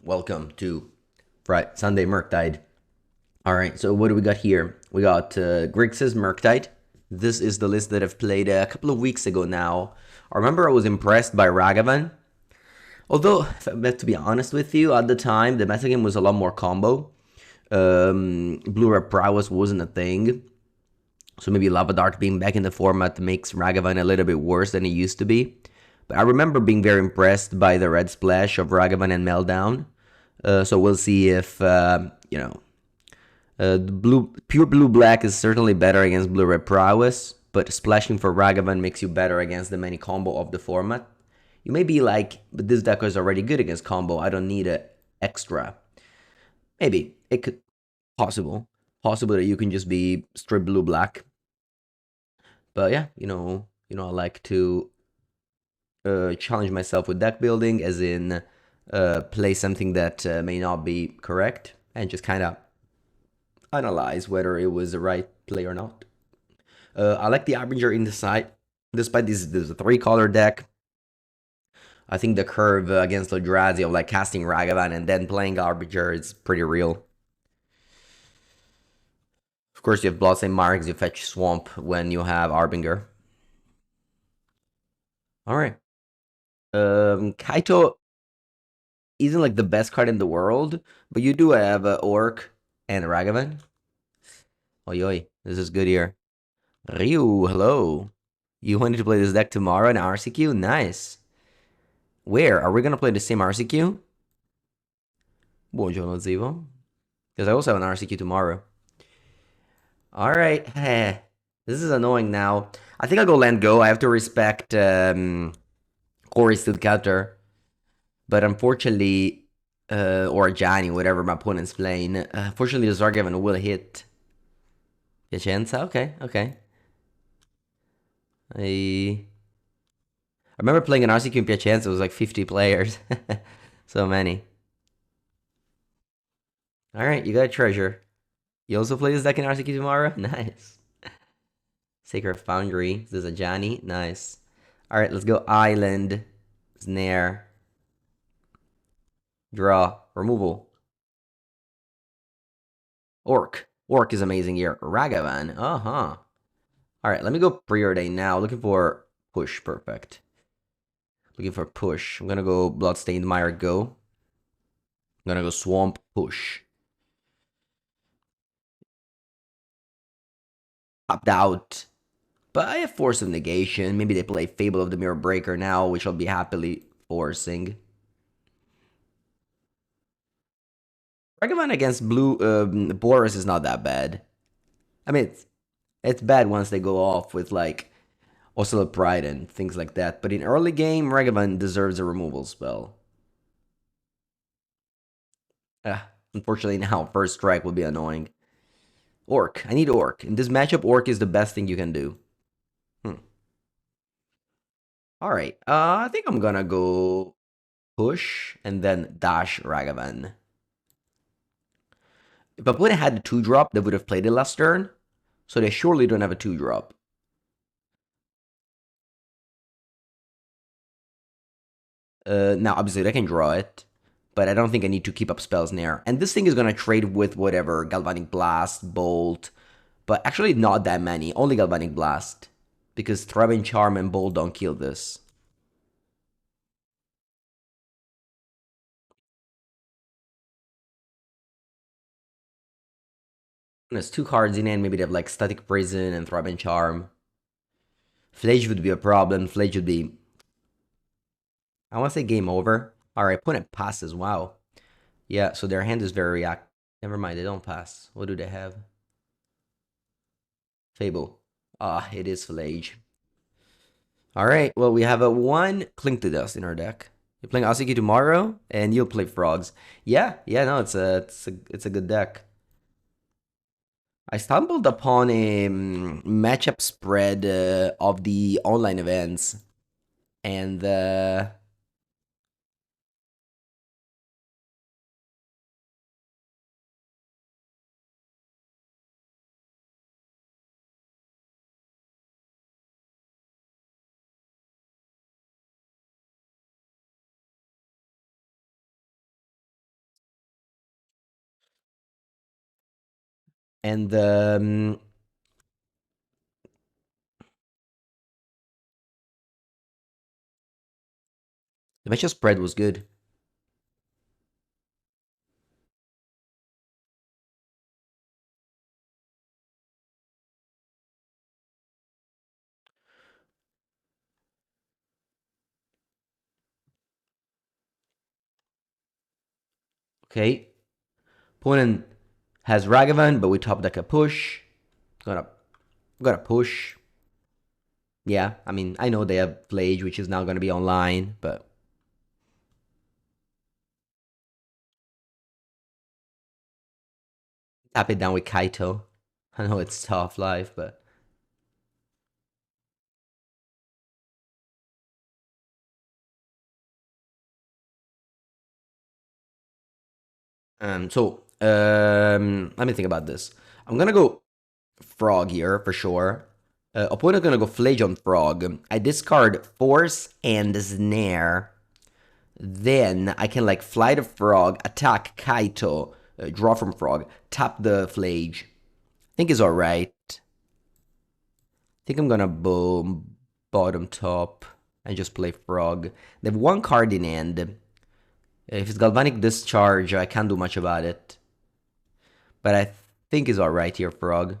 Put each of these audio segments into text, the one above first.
welcome to Sunday Murktide. Alright, so what do we got here? We got Grixis Murktide. This is the list that I've played a couple of weeks ago now. I remember I was impressed by Ragavan. Although, to be honest with you, at the time, the metagame was a lot more combo. UR Prowess wasn't a thing. So maybe Lava Dart being back in the format makes Ragavan a little bit worse than it used to be. But I remember being very impressed by the red splash of Ragavan and Meltdown. So we'll see if, pure blue-black is certainly better against blue-red Prowess, but splashing for Ragavan makes you better against the many combo of the format. You may be like, but this deck is already good against combo, I don't need a extra. Maybe, it could, possible that you can just be straight blue-black. But yeah, I like to challenge myself with deck building, as in play something that may not be correct, and just kind of analyze whether it was the right play or not. I like the Harbinger in the side, despite this is a 3-color deck. I think the curve against Eldrazi of like casting Ragavan and then playing Harbinger is pretty real. Of course, you have Bloodstained Marks, you fetch Swamp when you have Harbinger. Alright. Kaito isn't like the best card in the world, but you do have Orc and Ragavan. Oi oi, this is good here. Ryu, hello. You wanted to play this deck tomorrow in RCQ? Nice. Where? Are we gonna play the same RCQ? Buongiorno, Zivo. Because I also have an RCQ tomorrow. Alright. This is annoying now. I think I'll go land go. I have to respect Corey's to the counter. But unfortunately, or Johnny, whatever my opponent's playing, unfortunately the Zargavan will hit. Piacenza? Okay. I remember playing an RCQ in Piacenza, it was like 50 players. So many. Alright, you got a treasure. You also play this deck in RCQ tomorrow? Nice. Sacred Foundry. This is a Johnny. Nice. Alright, let's go Island. Snare. Draw. Removal. Orc. Orc is amazing here. Ragavan. Uh-huh. Alright, let me go Preordain now. Looking for push. Perfect. Looking for push. I'm gonna go Bloodstained Mire, go. I'm gonna go Swamp, push. Opt out. But I have Force of Negation. Maybe they play Fable of the Mirror Breaker now, which I'll be happily forcing. Ragavan against blue Boros is not that bad. I mean, it's bad once they go off with like Oscillate Pride and things like that. But in early game, Ragavan deserves a removal spell. Unfortunately now, first strike will be annoying. Orc. I need Orc. In this matchup, Orc is the best thing you can do. Alright, I think I'm gonna go push and then dash Ragavan. If opponent had a 2-drop, they would have played it last turn. So they surely don't have a 2-drop. Now, obviously, they can draw it. But I don't think I need to keep up spells near. And this thing is gonna trade with whatever. Galvanic Blast, Bolt. But actually not that many. Only Galvanic Blast. Because Throbbing Charm and Bolt don't kill this. There's 2 cards in hand. Maybe they have like Static Prison and Throbbing Charm. Flage would be a problem. Flage would be... I want to say game over. Alright, opponent passes. Wow. Yeah, so their hand is very react. Never mind, they don't pass. What do they have? Fable. Ah, it is Flage. Alright, well, we have a 1 Cling to Dust in our deck. You're playing Asiki tomorrow, and you'll play Frogs. Yeah, no, it's a good deck. I stumbled upon a matchup spread of the online events, and And the matchup spread was good. Okay. Opponent has Ragavan, but we top deck a push. Gonna gonna push. Yeah, I mean, I know they have Flage, which is now gonna be online, but tap it down with Kaito. I know it's tough life, but let me think about this. I'm gonna go Frog here for sure. Opponent gonna go Flage on Frog. I discard Force and Snare. Then I can like fly the Frog, attack Kaito, draw from Frog, tap the Flage. I think it's alright. I think I'm gonna boom bottom top and just play Frog. They have one card in hand. If it's Galvanic Discharge, I can't do much about it. But I think it's alright here, Frog.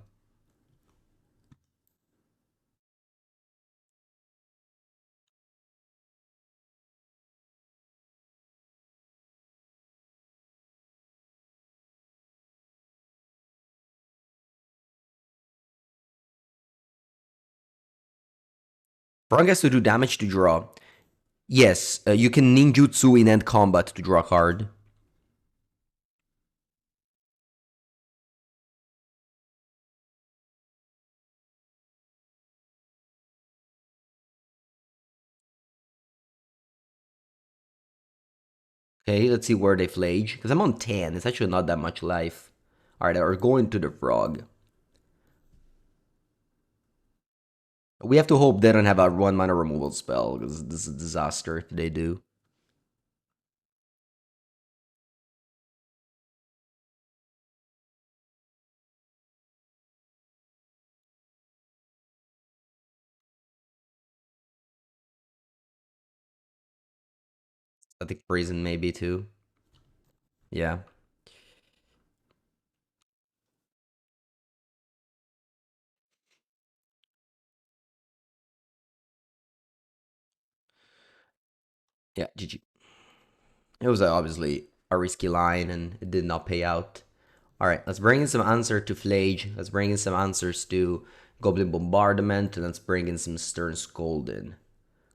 Frog has to do damage to draw. Yes, you can ninjutsu in end combat to draw a card. Okay, let's see where they flage. Because I'm on 10, it's actually not that much life. Alright, we're going to the frog. We have to hope they don't have a 1 mana removal spell, because this is a disaster if they do. I think Prison maybe too. Yeah. Yeah, GG. It was obviously a risky line and it did not pay out. Alright, let's bring in some answer to Flage. Let's bring in some answers to Goblin Bombardment. And let's bring in some Stern Scolding.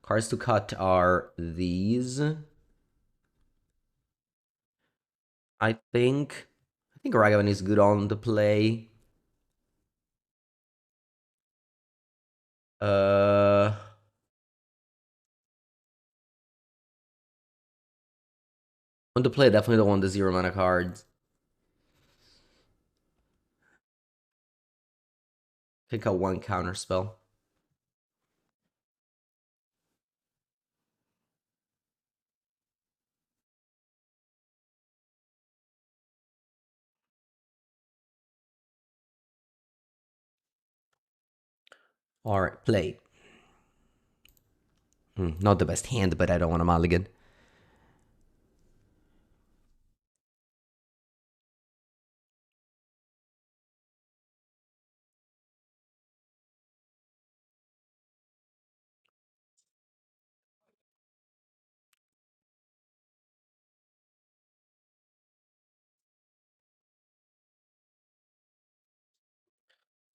Cards to cut are these. I think Ragavan is good on the play. Uh on the play, definitely don't want the 0 mana cards. Pick out one counter spell. Alright, play. Not the best hand, but I don't want a mulligan.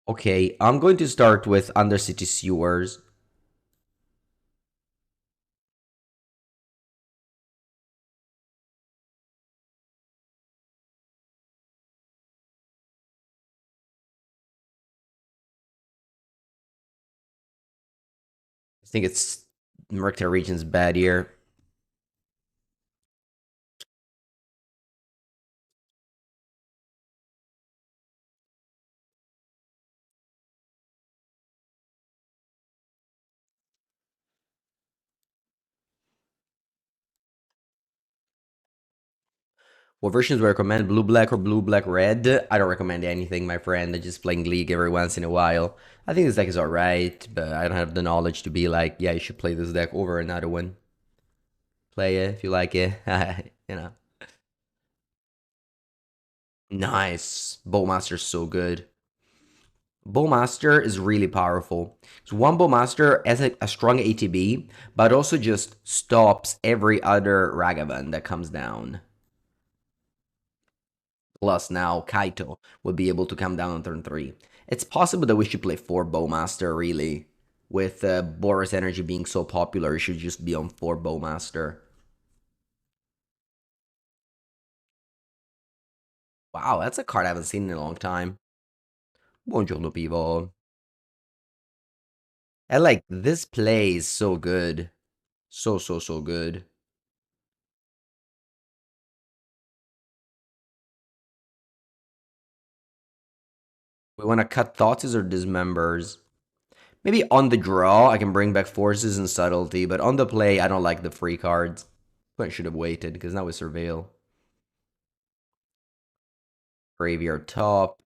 Okay, I'm going to start with Undercity Sewers. I think it's Murktide Region's bad here. What versions do I recommend? Blue black or blue black red? I don't recommend anything, my friend. I'm just playing League every once in a while. I think this deck is alright, but I don't have the knowledge to be like, yeah, you should play this deck over another one. Play it if you like it. you know. Nice. Bowmaster's so good. Bowmaster is really powerful. So one Bowmaster has a strong ATB, but also just stops every other Ragavan that comes down. Plus now Kaito will be able to come down on turn 3. It's possible that we should play 4 Bowmaster, really. With Boros energy being so popular, it should just be on 4 Bowmaster. Wow, that's a card I haven't seen in a long time. Buongiorno, people. And like, this play is so good. So good. We want to cut thoughts or dismembers. Maybe on the draw, I can bring back forces and subtlety, but on the play, I don't like the free cards. But I should have waited, because now we surveil. Graveyard top.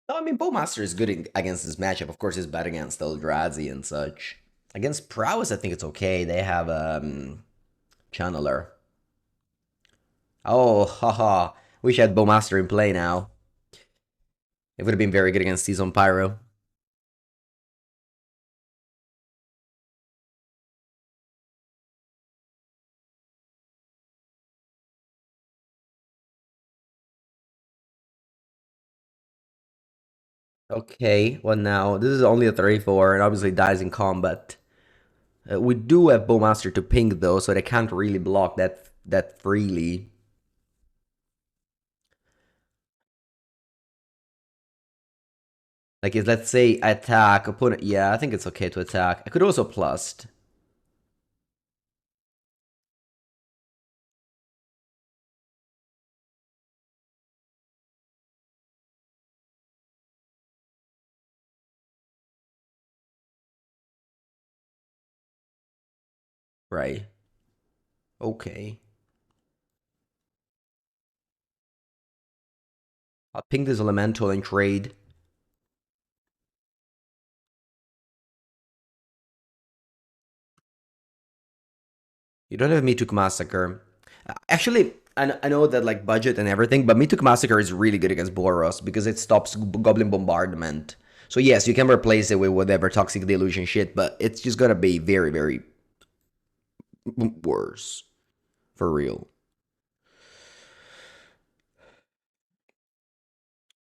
No, I mean, Bowmaster is good against this matchup. Of course, he's bad against Eldrazi and such. Against Prowess, I think it's okay. They have Channeler. Oh, haha. Wish I had Bowmaster in play now. It would have been very good against Season Pyro. Okay, well now, this is only a 34, and obviously dies in combat. We do have Bowmaster to ping though, so they can't really block that freely. Like, if let's say attack, opponent, yeah, I think it's okay to attack. I could also plus. Right. Okay. I'll ping this elemental and trade. You don't have Mituk Massacre. Actually, I know that like budget and everything, but Mituk Massacre is really good against Boros because it stops Goblin Bombardment. So yes, you can replace it with whatever Toxic Delusion shit, but it's just gonna be very worse. For real.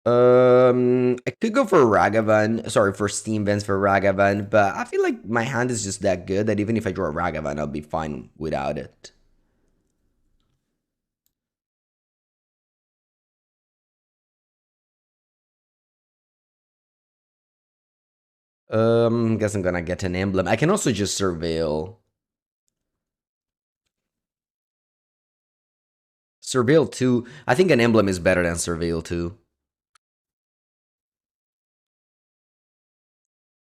I could go for Ragavan. Sorry, for Steam Vents for Ragavan, but I feel like my hand is just that good that even if I draw Ragavan, I'll be fine without it. Guess I'm gonna get an emblem. I can also just surveil. Surveil 2. I think an emblem is better than Surveil 2.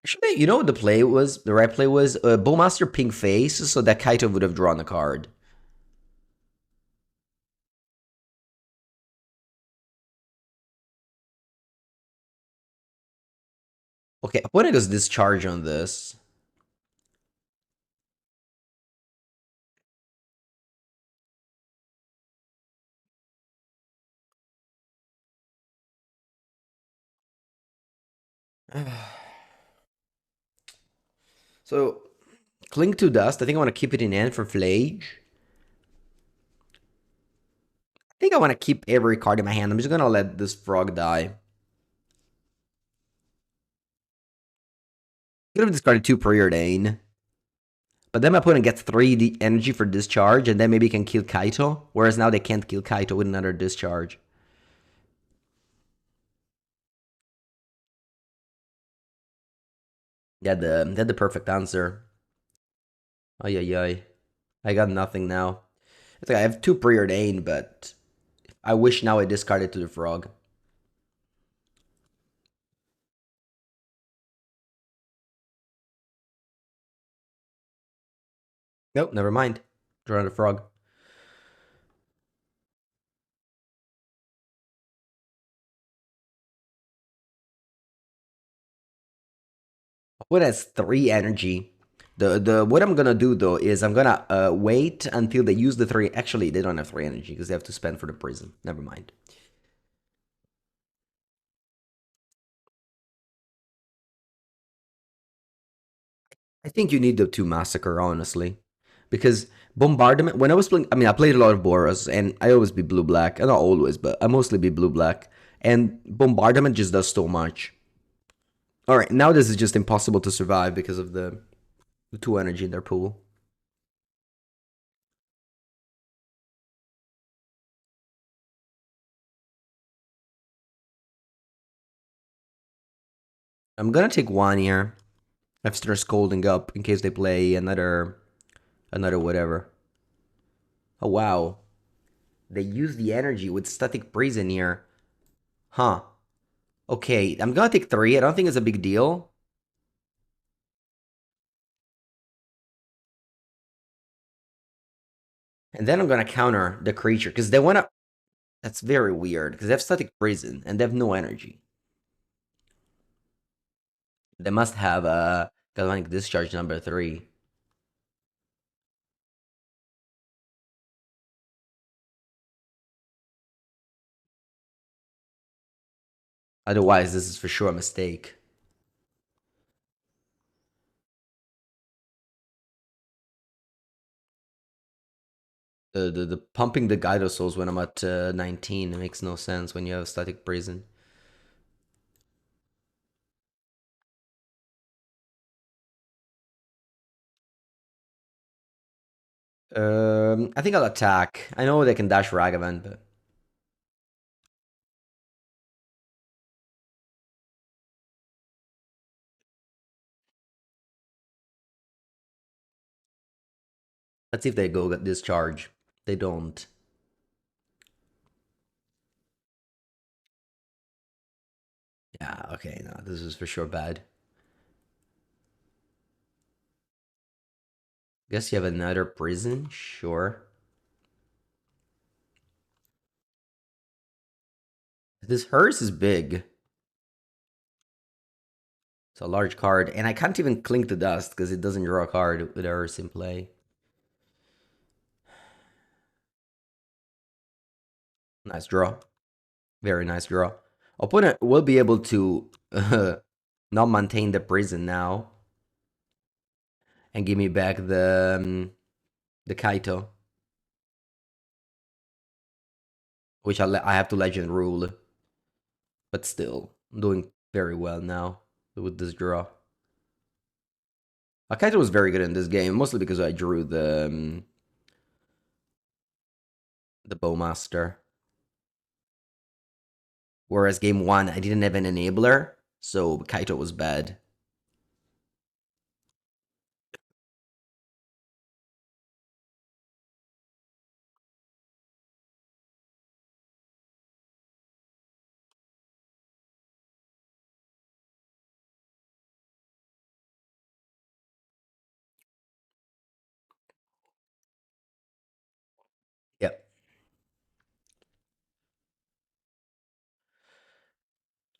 Actually, you know what the play was? The right play was Bowmaster pink face, so that Kaito would have drawn a card. Okay, opponent goes discharge on this. So, Cling to Dust. I think I want to keep it in hand for Flage. I think I want to keep every card in my hand. I'm just gonna let this frog die. Could have discarded 2 Preordain. But then my opponent gets 3 energy for discharge, and then maybe can kill Kaito. Whereas now they can't kill Kaito with another discharge. They had the perfect answer. Ay ay ay. I got nothing now. It's like I have two preordained, but I wish now I discarded to the frog. Nope, never mind. Draw the frog. What has 3 energy? The what I'm gonna do though is I'm gonna wait until they use the 3. Actually, they don't have 3 energy because they have to spend for the prison. Never mind. I think you need the 2 massacre, honestly. Because bombardment, when I was playing, I mean, I played a lot of Boros, and I always be blue black. Not always, but I mostly be blue black. And bombardment just does so much. Alright, now this is just impossible to survive because of the 2 energy in their pool. I'm gonna take 1 here. After scolding up in case they play another whatever. Oh wow. They use the energy with static prison here. Huh. Okay, I'm gonna take 3. I don't think it's a big deal. And then I'm gonna counter the creature, because they wanna. That's very weird, because they have static prison and they have no energy. They must have a galvanic discharge number 3. Otherwise, this is for sure a mistake. The pumping the Gydo souls when I'm at 19 makes no sense when you have static prison. I think I'll attack. I know they can dash Ragavan, but let's see if they go get discharge. They don't. Yeah, okay, no, this is for sure bad. Guess you have another prison? Sure. This hearse is big. It's a large card, and I can't even clink to dust because it doesn't draw a card with hearse in play. Nice draw. Very nice draw. Opponent will be able to not maintain the prison now and give me back the Kaito, which I have to legend rule, but still I'm doing very well now with this draw. Kaito was very good in this game, mostly because I drew the Bowmaster. Whereas game 1 I didn't have an enabler, so Kaito was bad. Yep.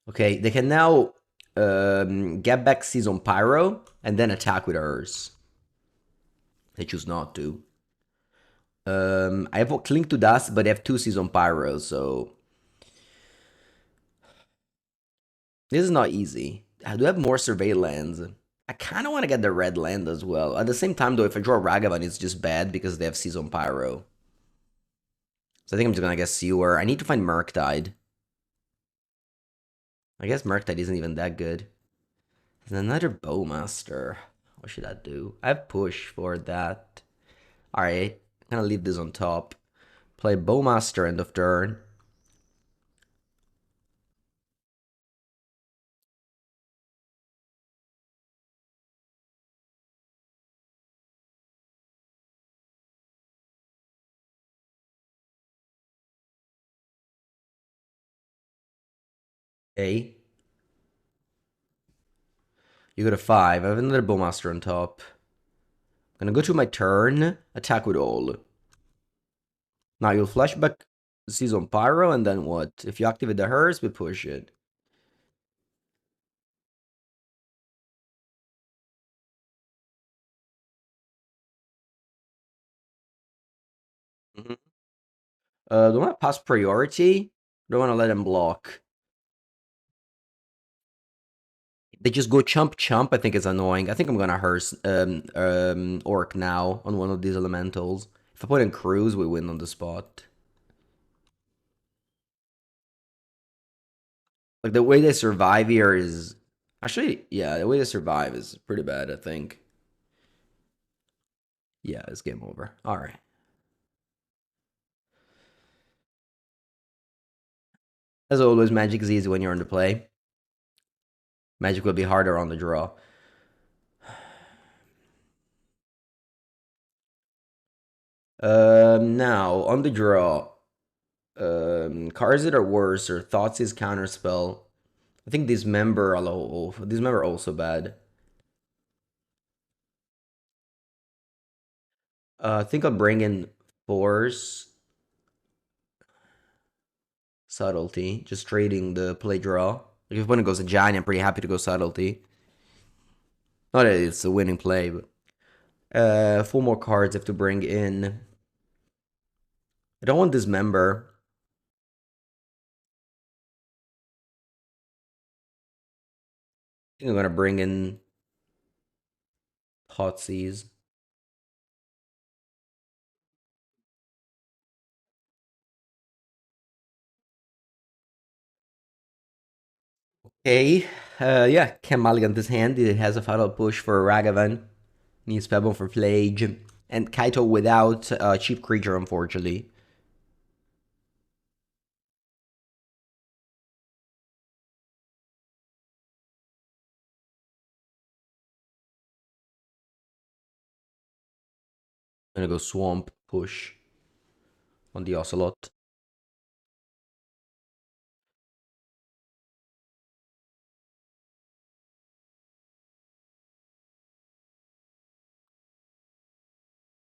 Okay, they can now get back Season Pyro and then attack with hers. They choose not to. I have a Clink to Dust, but they have 2 Season Pyro, so this is not easy. I do have more Surveillance. I kind of want to get the red land as well. At the same time, though, if I draw Ragavan, it's just bad because they have Season Pyro. So I think I'm just gonna guess Sewer. I need to find Murktide. I guess Murktide isn't even that good. There's another Bowmaster. What should I do? I have push for that. Alright, I'm gonna leave this on top. Play Bowmaster end of turn. Okay. You go to 5. I have another Bowmaster on top. I'm gonna go to my turn. Attack with all. Now you'll flashback Season Pyro, and then what? If you activate the Hearse, we push it. Mm-hmm. Don't want to pass priority. Don't want to let them block. They just go chump chump. I think it's annoying. I think I'm gonna Hearse Orc now on one of these elementals. If I put in Cruise, we win on the spot. Like the way they survive here is actually, yeah, the way they survive is pretty bad, I think. Yeah, it's game over. All right. As always, Magic is easy when you're in the play. Magic will be harder on the draw. Now on the draw, cards that are worse or Thoughtseize Counterspell. I think Dismember also bad. I think I'll bring in Force Subtlety, just trading the play draw. Like if opponent goes a Giant, I'm pretty happy to go Subtlety. Not that it's a winning play, but 4 more cards I have to bring in. I don't want Dismember. I think I'm gonna bring in Thoughtseize. Okay, yeah, can't mulligan this hand. It has a final push for Ragavan. Needs Pebble for Flage. And Kaito without a cheap creature, unfortunately. I'm gonna go Swamp push on the Ocelot.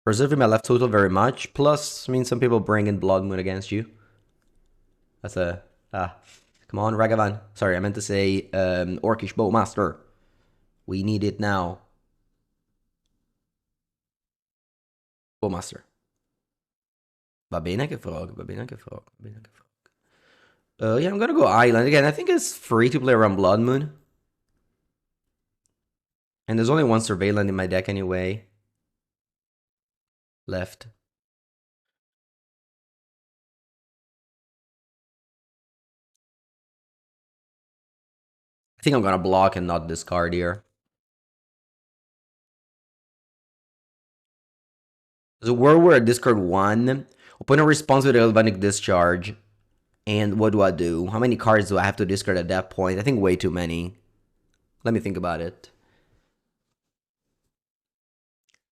Preserving my left total very much. Plus, I mean, some people bring in Blood Moon against you. That's a... Come on, Ragavan. Sorry, I meant to say Orcish Bowmaster. We need it now. Bowmaster. Va bene che frog, va bene che frog, va bene che frog. Yeah, I'm gonna go Island. Again, I think it's free to play around Blood Moon. And there's only one Surveillant in my deck anyway. Left. I think I'm gonna block and not discard here. So where we're at discard 1. Opponent responds with a Galvanic Discharge. And what do? How many cards do I have to discard at that point? I think way too many. Let me think about it.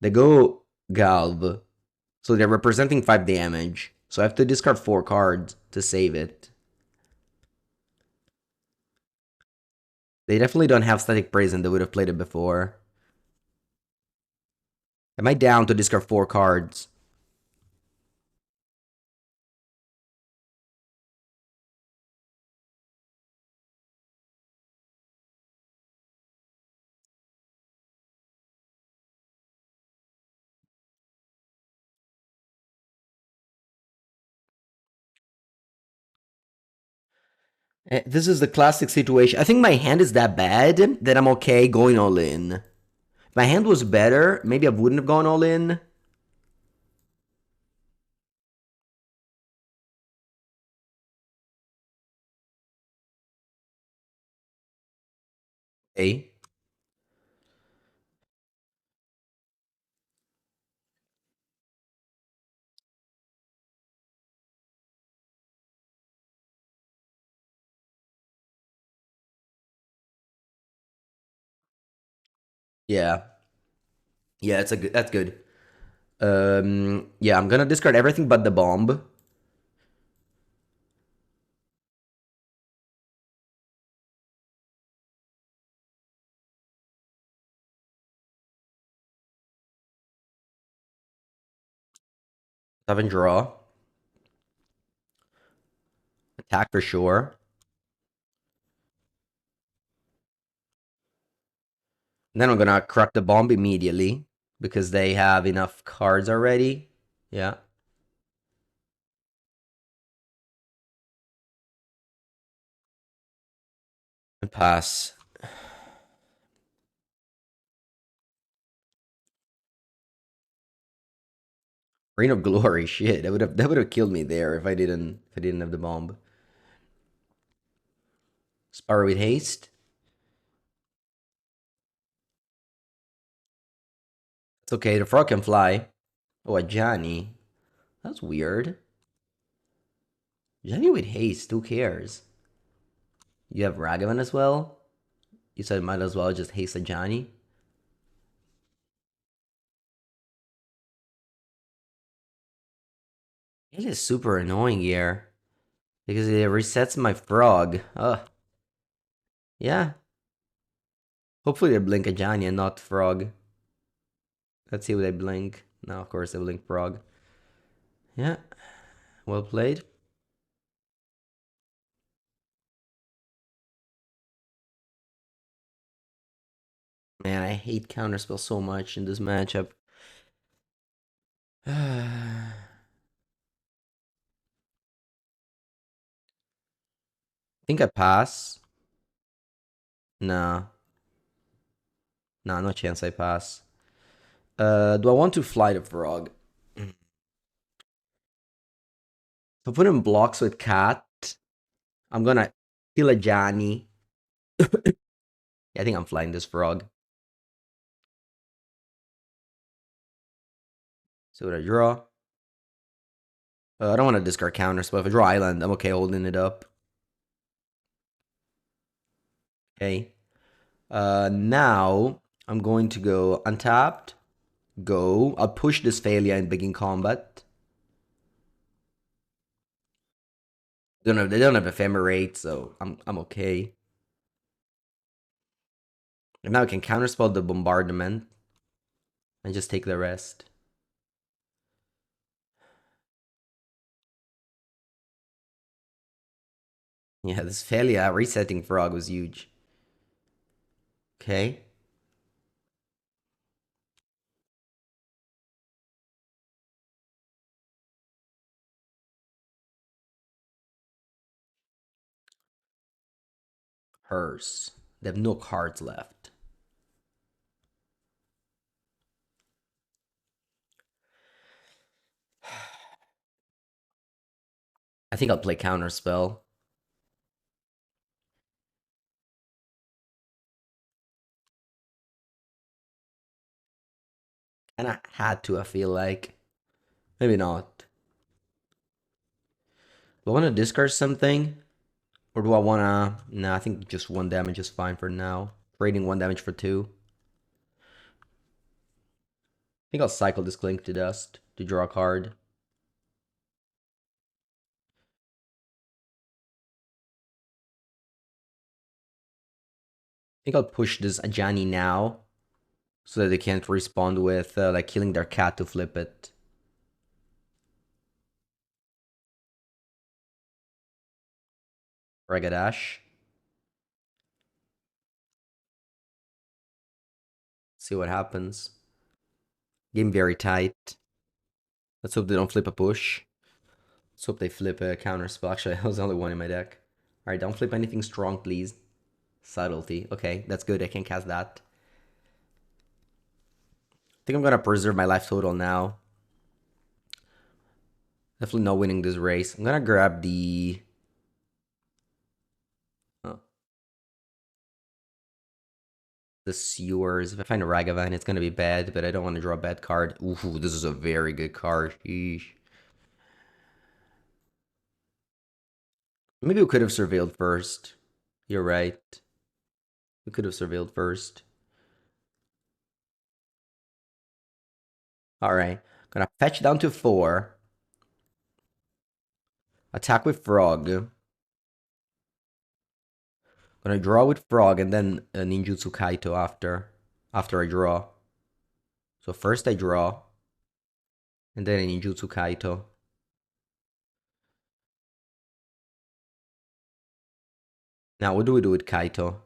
They go Galv. So they're representing 5 damage. So I have to discard 4 cards to save it. They definitely don't have Static Brazen. They would have played it before. Am I down to discard 4 cards? This is the classic situation. I think my hand is that bad that I'm okay going all in. If my hand was better, maybe I wouldn't have gone all in. Okay. Yeah. Yeah, that's good. Yeah, I'm gonna discard everything but the bomb. 7 draw. Attack for sure. And then I'm gonna crack the bomb immediately because they have enough cards already. Yeah. And pass. Reign of Glory, shit. That would have killed me there if I didn't have the bomb. Spar with haste. It's okay, the frog can fly. Oh, a Johnny. That's weird. Johnny with haste, who cares? You have Ragavan as well? You said might as well just haste a Johnny? It is super annoying here. Because it resets my frog. Ugh. Yeah. Hopefully they blink a Johnny and not frog. Let's see what they blink. No, of course they blink frog. Yeah. Well played. Man, I hate counterspell so much in this matchup. I think I pass. Nah. Nah, no chance I pass. Do I want to fly the frog? If I put in blocks with cat, I'm gonna kill a Johnny. Yeah, I think I'm flying this frog. So what I draw? I don't want to discard counters, but if I draw island, I'm okay holding it up. Okay. Now I'm going to go untapped. Go. I'll push this failure and begin combat. They don't have ephemerate, so I'm okay. And now I can counterspell the bombardment and just take the rest. Yeah, this failure resetting frog was huge. Okay. Hers. They have no cards left. I think I'll play counterspell. And I had to, I feel like. Maybe not. Do I want to discard something? Or do I want to... Nah, I think just 1 damage is fine for now. Trading 1 damage for 2. I think I'll cycle this Clink to Dust to draw a card. I think I'll push this Ajani now. So that they can't respond with like killing their cat to flip it. Ragadash. See what happens. Game very tight. Let's hope they don't flip a push. Let's hope they flip a counter spell. Actually, I was the only one in my deck. Alright, don't flip anything strong, please. Subtlety. Okay, that's good. I can cast that. I think I'm gonna preserve my life total now. Definitely not winning this race. I'm gonna grab the... Oh. The Sewers. If I find a Ragavan, it's gonna be bad, but I don't want to draw a bad card. Ooh, this is a very good card. Sheesh. Maybe we could have surveilled first. You're right. We could have surveilled first. Alright. Gonna fetch down to 4. Attack with Frog. Gonna draw with Frog and then Ninjutsu Kaito after I draw. So first I draw. And then a Ninjutsu Kaito. Now, what do we do with Kaito?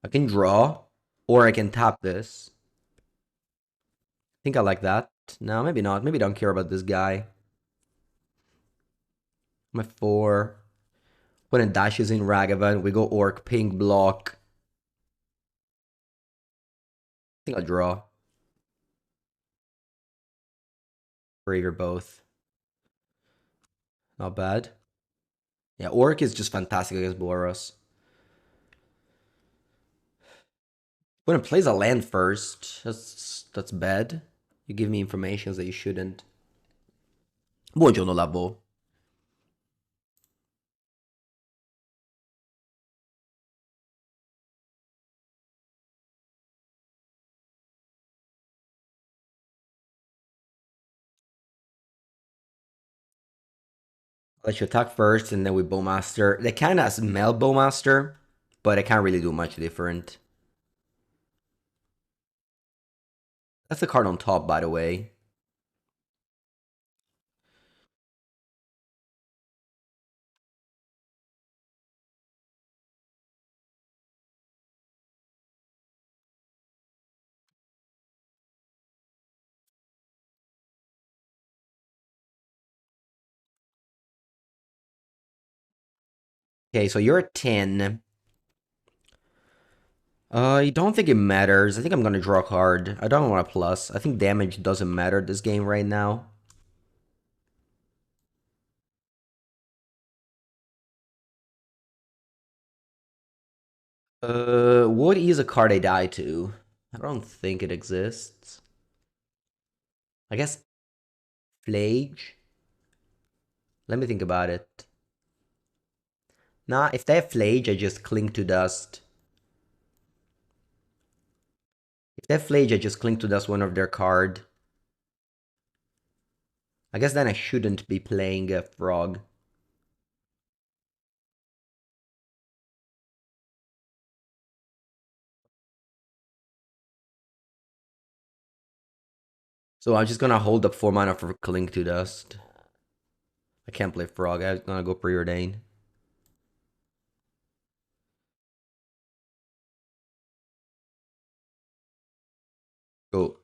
I can draw, or I can tap this. I think I like that. No, maybe not. Maybe I don't care about this guy. My 4. When it dashes in Ragavan, we go Orc, pink block. I think I'll draw. Trigger both. Not bad. Yeah, Orc is just fantastic against Boros. When it plays a land first, that's bad. You give me information that you shouldn't. Buongiorno, Labo. Let you attack first, and then we Bowmaster. They kind of smell Bowmaster, but I can't really do much different. That's the card on top, by the way. Okay, so you're a 10. I don't think it matters. I think I'm gonna draw a card. I don't want a plus. I think damage doesn't matter this game right now. What is a card I die to? I don't think it exists. I guess Flage? Let me think about it. Nah, if they have Flage, I just cling to dust. If they have Flage, I just cling to dust one of their card. I guess then I shouldn't be playing a Frog. So I'm just gonna hold up 4 mana for Cling to Dust. I can't play Frog. I'm gonna go Preordain. Go.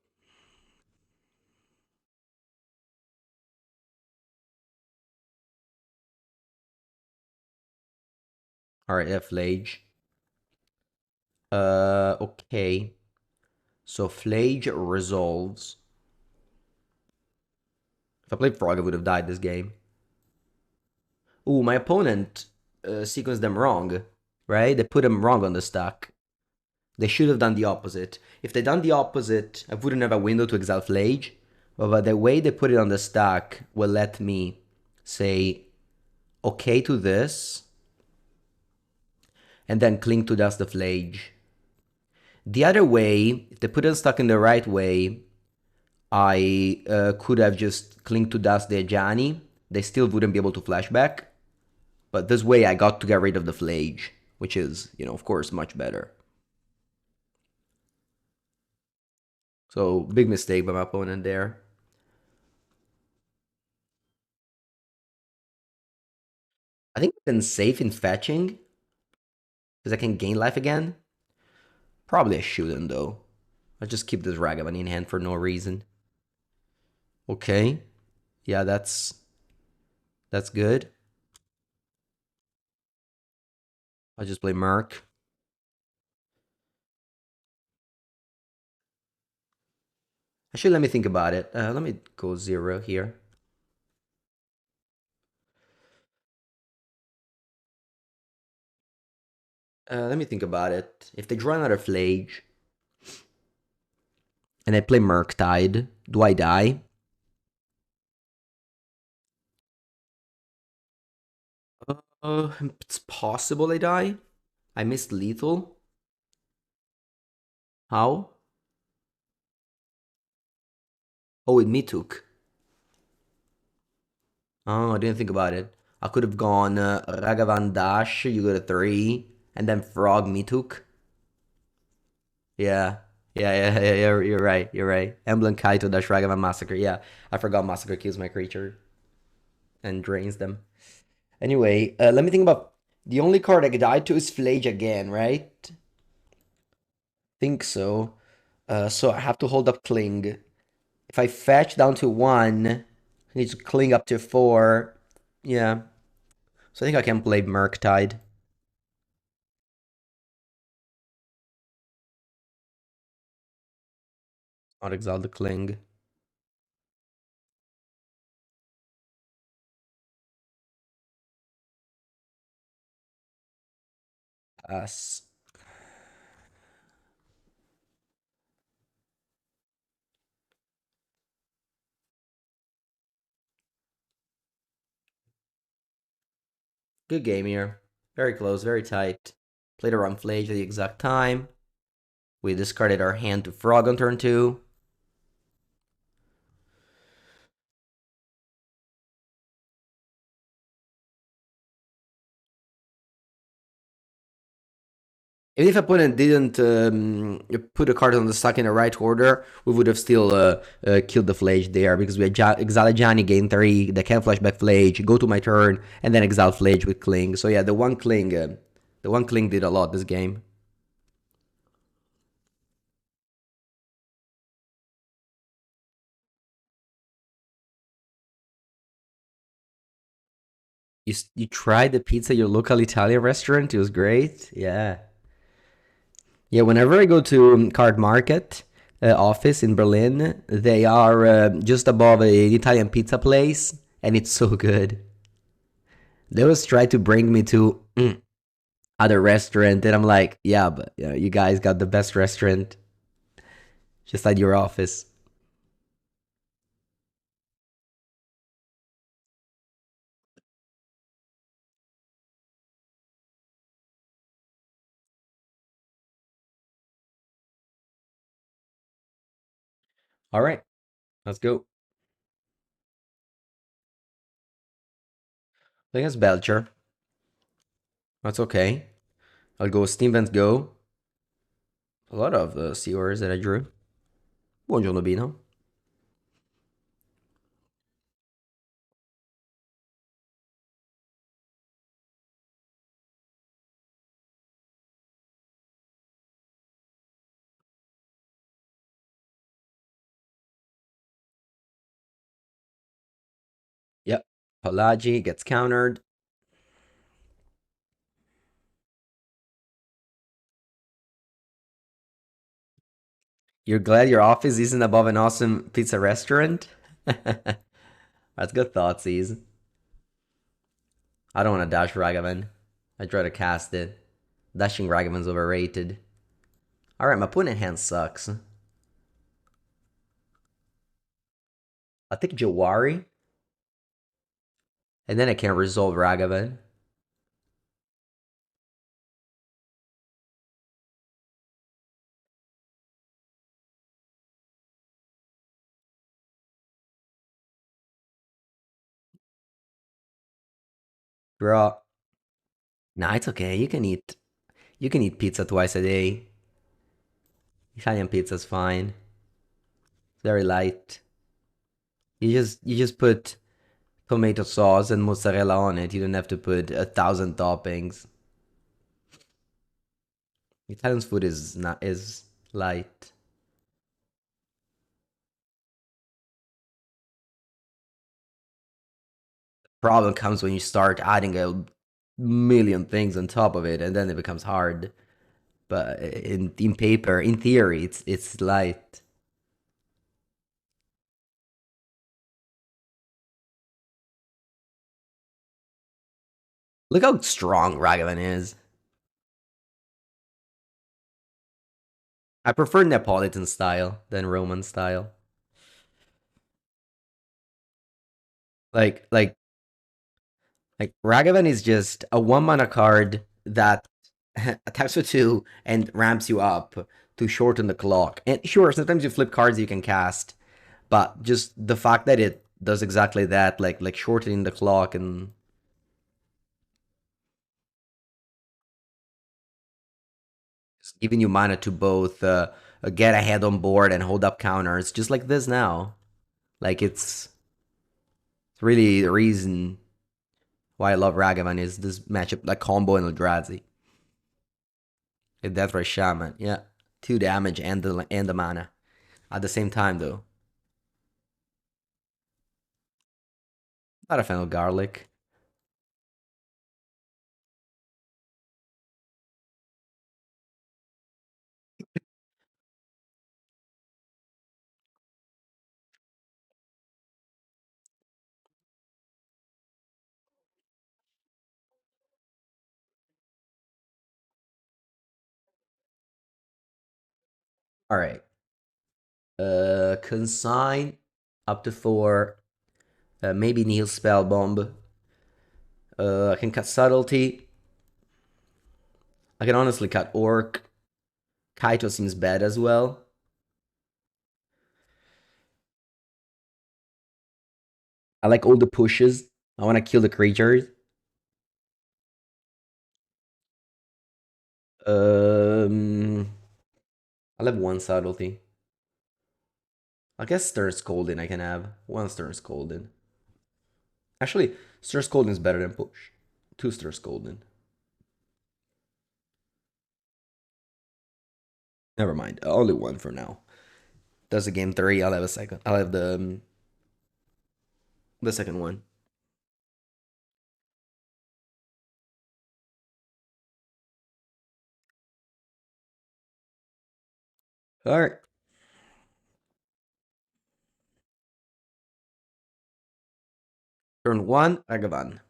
Alright, F Flage. Okay. So Flage resolves. If I played Frog, I would have died this game. Ooh, my opponent sequenced them wrong, right? They put them wrong on the stack. They should have done the opposite. If they'd done the opposite, I wouldn't have a window to exile Flage. But the way they put it on the stack will let me say okay to this and then cling to dust the Flage. The other way, if they put it stuck in the right way, I could have just clinged to dust the Ajani. They still wouldn't be able to flashback. But this way I got to get rid of the Flage, which is, of course, much better. So, big mistake by my opponent there. I think I've been safe in fetching, because I can gain life again. Probably I shouldn't, though. I'll just keep this Ragavan in hand for no reason. Okay. Yeah, that's good. I'll just play Merc. Actually, let me think about it. Let me go 0 here. Let me think about it. If they draw another Flage, and I play Murktide, do I die? It's possible I die. I missed lethal. How? Oh, it me took. Oh, I didn't think about it. I could have gone Ragavan Dash, you go to 3, and then Frog me took. Yeah. Yeah, you're right. You're right. Emblem Kaito dash Ragavan Massacre. Yeah, I forgot Massacre kills my creature and drains them. Anyway, let me think about the only card I could die to is Flage again, right? Think so. So I have to hold up Cling. If I fetch down to one, I need to Cling up to four. Yeah. So I think I can play Murktide. Not exile the Cling. Pass. Good game here. Very close, very tight. Played around Flage at the exact time. We discarded our hand to Frog on turn two. Even if opponent didn't put the card on the stack in the right order, we would have still killed the Flage there because we had exile Johnny, gain 3, they can flashback Flage, go to my turn, and then exile Flage with Cling. So yeah, the one Cling did a lot this game. You tried the pizza at your local Italian restaurant? It was great. Yeah. Yeah, whenever I go to Card Market office in Berlin, they are just above a Italian pizza place, and it's so good. They always try to bring me to other restaurant, and I'm like, yeah, but you guys got the best restaurant just at your office. All right, let's go. I think it's Belcher. That's okay. I'll go Steam Vent Go. A lot of the CORs that I drew. Buongiorno Bino. Yep. Palaji gets countered. You're glad your office isn't above an awesome pizza restaurant? That's good thoughtsies. I don't want to dash Ragavan. I'd try to cast it. Dashing Ragavan's overrated. Alright, my opponent hand sucks. I'll take Jawari. And then I can resolve Ragavan. Draw. Nah, it's okay. You can eat pizza twice a day. Italian pizza's fine. Very light. You just put tomato sauce and mozzarella on it. You don't have to put 1,000 toppings. Italian food is not is light. Problem comes when you start adding a million things on top of it, and then it becomes hard. But in paper, in theory, it's light. Look how strong Ragavan is. I prefer Neapolitan style than Roman style. Like like like Ragavan is just a 1 mana card that attacks for 2 and ramps you up to shorten the clock. And sure, sometimes you flip cards you can cast, but just the fact that it does exactly that, like shortening the clock and giving you mana to both get ahead on board and hold up counters, just like this now. Like it's really the reason why I love Ragavan is this matchup, like combo and Eldrazi. A Death Ray Shaman, yeah, 2 damage and the mana at the same time though. Not a fan of garlic. All right. Consign up to 4. Maybe Nihil Spellbomb. I can cut Subtlety. I can honestly cut Orc. Kaito seems bad as well. I like all the pushes. I want to kill the creatures. I'll have 1 Subtlety. I guess Stern Scolding I can have. 1 Stern Scolding. Actually, Stern Scolding is better than push. 2 Stern Scolding. Never mind. Only 1 for now. That's a game 3. I'll have a second. I'll have the second one. All right. Turn 1, Agavan.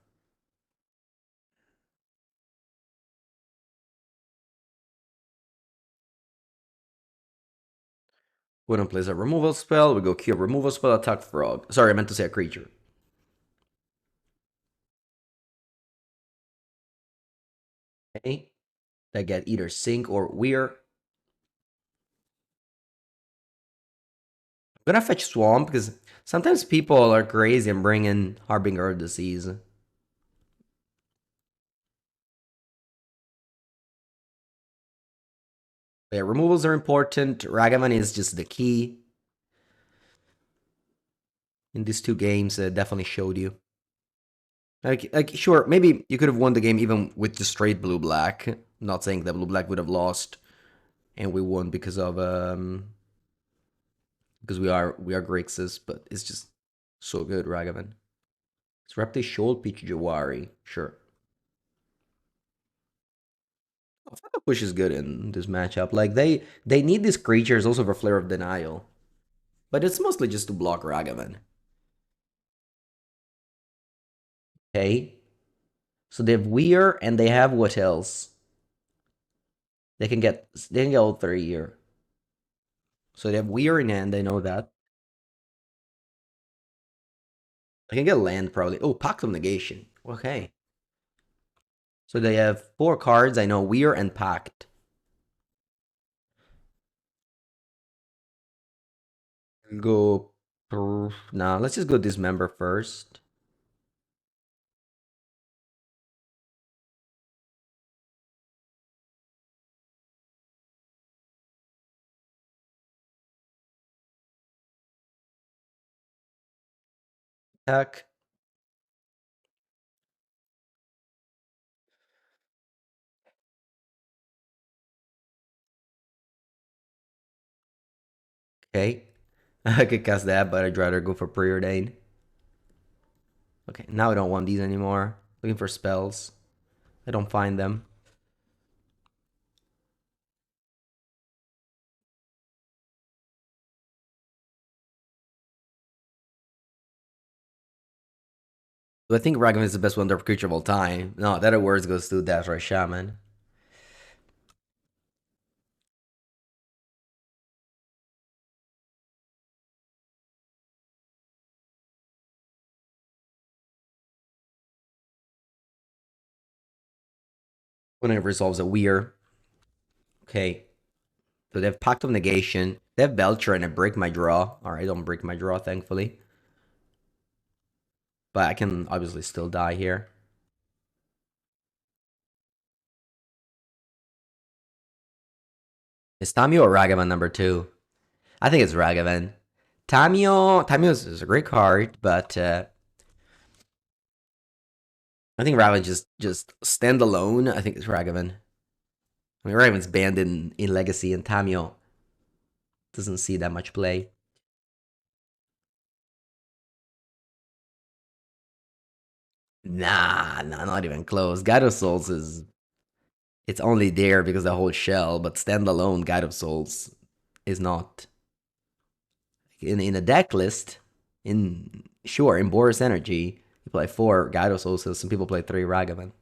Wouldn't place a removal spell. We go cure removal spell, attack frog. Sorry, I meant to say a creature. Okay. They get either Sink or Weir. I'm gonna fetch Swamp because sometimes people are crazy and bring in Harbinger of Disease. Yeah, removals are important. Ragavan is just the key. In these 2 games, definitely showed you. Like, sure, maybe you could have won the game even with the straight blue-black. Not saying that blue-black would have lost, and we won because we are Grixis, but it's just so good, Ragavan. Srapte Shoal Peach Jawari, sure. Flame Push is good in this matchup. Like they need these creatures also for Flare of Denial. But it's mostly just to block Ragavan. Okay. So they have Weir and they have what else? They can get all 3 here. So they have Weir in hand, they know that. I can get land probably. Oh, Pact of Negation. Okay. So they have 4 cards. I know Weir and Pact. Go. Nah, let's just go Dismember first. Attack. Okay. I could cast that, but I'd rather go for Preordain. Okay, now I don't want these anymore. Looking for spells. I don't find them. Do I think Ragavan is the best wonder creature of all time? No, that awards goes to Deathray Shaman. When it resolves a Weir. Okay. So they have Pact of Negation. They have Belcher and I break my draw. Alright, I don't break my draw, thankfully. But I can obviously still die here. Is Tamio or Ragavan number two? I think it's Ragavan. Tamio is a great card, but I think Ragavan just stand alone. I think it's Ragavan. I mean, Ragavan's banned in Legacy, and Tamio doesn't see that much play. Nah, not even close. Guide of Souls is it's only there because the whole shell, but standalone Guide of Souls is not. In a deck list, in sure, in Boros Energy, you play 4 Guide of Souls, some people play 3 Ragavan.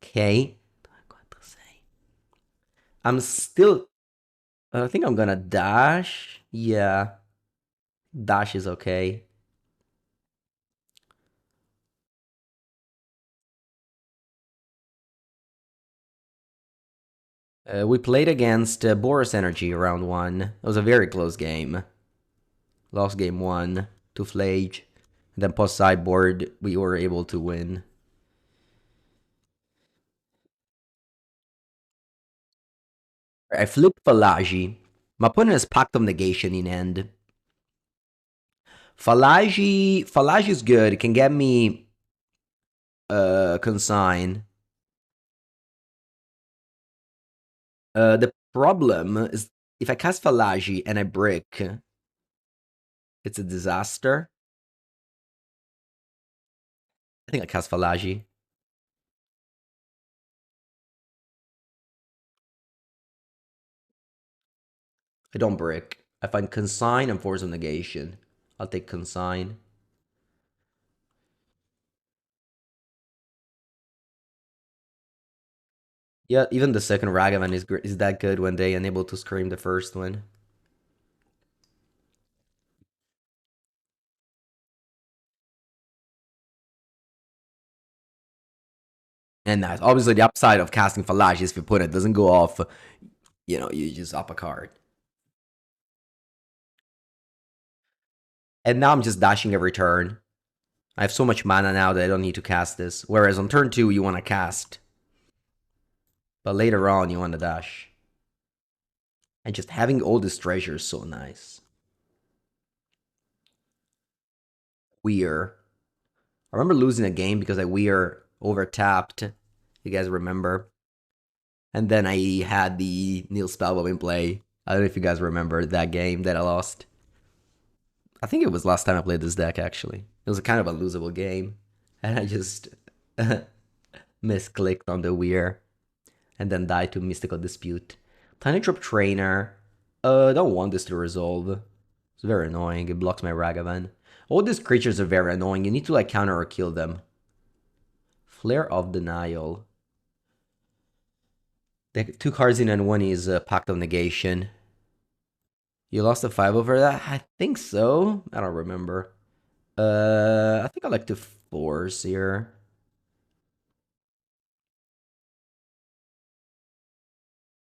Okay. I'm still I think I'm gonna dash. Yeah. Dash is okay. We played against Boros Energy round 1. It was a very close game. Lost game 1 to Flage. And then post sideboard, we were able to win. I flipped Falagi. My opponent has Pact of Negation in hand. Falagi is good. It can get me consign. The problem is if I cast Falagi and I brick, it's a disaster. I think I cast Falagi. I don't brick. I find consign and force of negation. I'll take consign. Yeah, even the second Ragavan is that good when they unable to scream the first one. And that's obviously the upside of casting Falagi is if your opponent doesn't go off, you just up a card. And now I'm just dashing every turn. I have so much mana now that I don't need to cast this. Whereas on turn 2, you want to cast. But later on, you want to dash. And just having all this treasure is so nice. Weir. I remember losing a game because I Weir overtapped. You guys remember? And then I had the Neil Spellbow in play. I don't know if you guys remember that game that I lost. I think it was last time I played this deck, actually. It was a kind of a losable game. And I just misclicked on the Weir and then died to Mystical Dispute. Tiny Drop Trainer. Don't want this to resolve. It's very annoying. It blocks my Ragavan. All these creatures are very annoying. You need to like counter or kill them. Flare of Denial. The 2 cards in and 1 is Pact of Negation. You lost a 5 over that? I think so. I don't remember. I think I like to force here.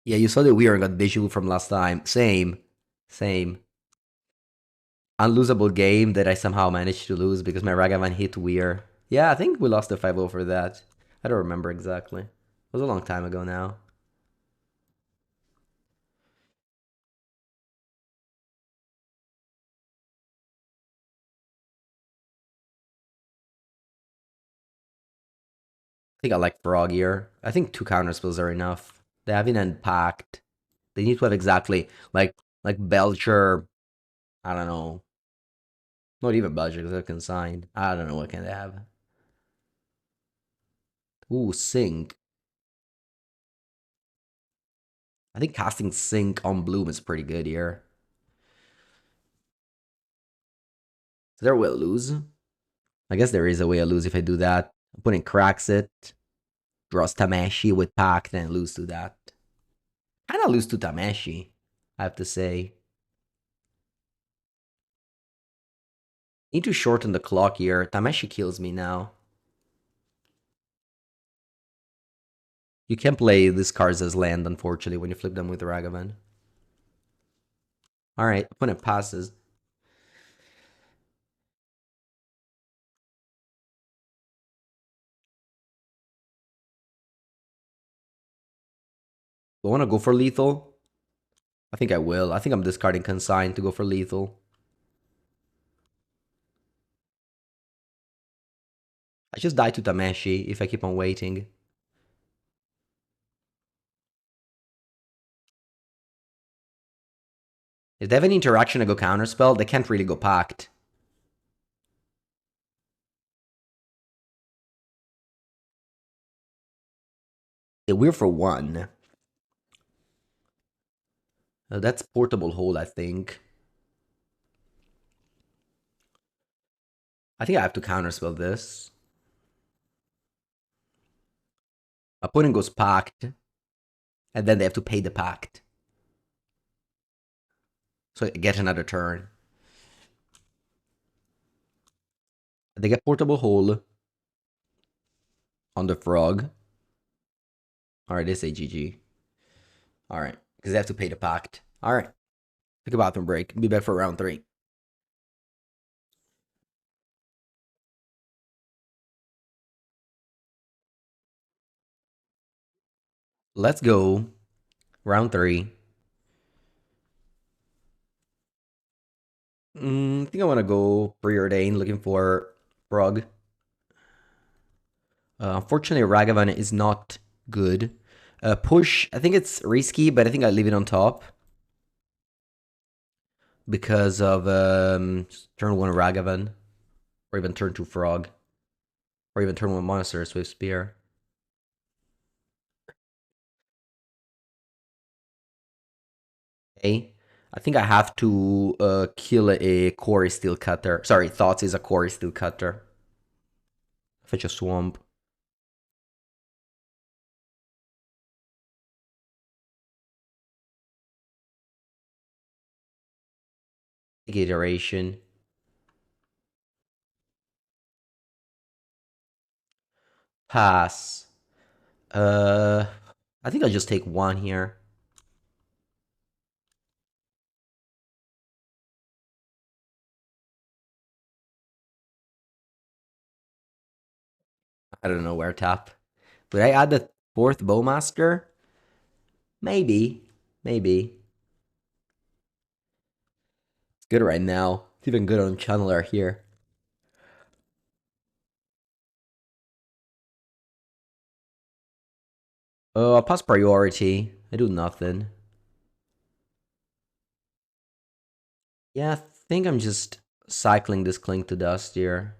Yeah, you saw the Weir and got visual from last time. Same. Same. Unlosable game that I somehow managed to lose because my Ragavan hit Weir. Yeah, I think we lost a 5-0 for that. I don't remember exactly. It was a long time ago now. I think I like Froggier. I think 2 counter spells are enough. They haven't unpacked. They need to have exactly like Belcher. I don't know. Not even Belcher because they're consigned. I don't know what can they have. Ooh, Sync. I think casting Sync on Bloom is pretty good here. Is there a way to lose? I guess there is a way to lose if I do that. Opponent cracks it, draws Tamashi with Pack, then lose to that. Kinda lose to Tamashi, I have to say. Need to shorten the clock here. Tamashi kills me now. You can't play these cards as land, unfortunately, when you flip them with Ragavan. Alright, opponent passes. Do I want to go for lethal? I think I will. I think I'm discarding Consign to go for lethal. I just die to Tameshi if I keep on waiting. If they have any interaction, I go counterspell. They can't really go packed. Yeah, we're for one. That's portable hold, I think. I think I have to counterspell this. Opponent goes packed, and then they have to pay the pact. So I get another turn. They get portable hold on the frog. Alright, they say GG. Alright, because they have to pay the pact. Alright, take a bathroom break. Be back for round 3. Let's go. Round 3. I think I want to go preordain, looking for frog. Unfortunately, Ragavan is not good. Push, I think it's risky, but I think I leave it on top. Because of turn 1 Ragavan. Or even turn 2 Frog. Or even turn 1 Monster, Swift Spear. Okay. I think I have to kill a Core Steel Cutter. Sorry, Thoughts is a Core Steel Cutter. Fetch a Swamp. Take Iteration. Pass. I think I'll just take 1 here. I don't know where tap. Would I add the 4th Bowmaster? Maybe. Maybe. It's good right now. It's even good on Channeler here. Oh, I'll pass priority. I do nothing. Yeah, I think I'm just cycling this Clink to Dust here.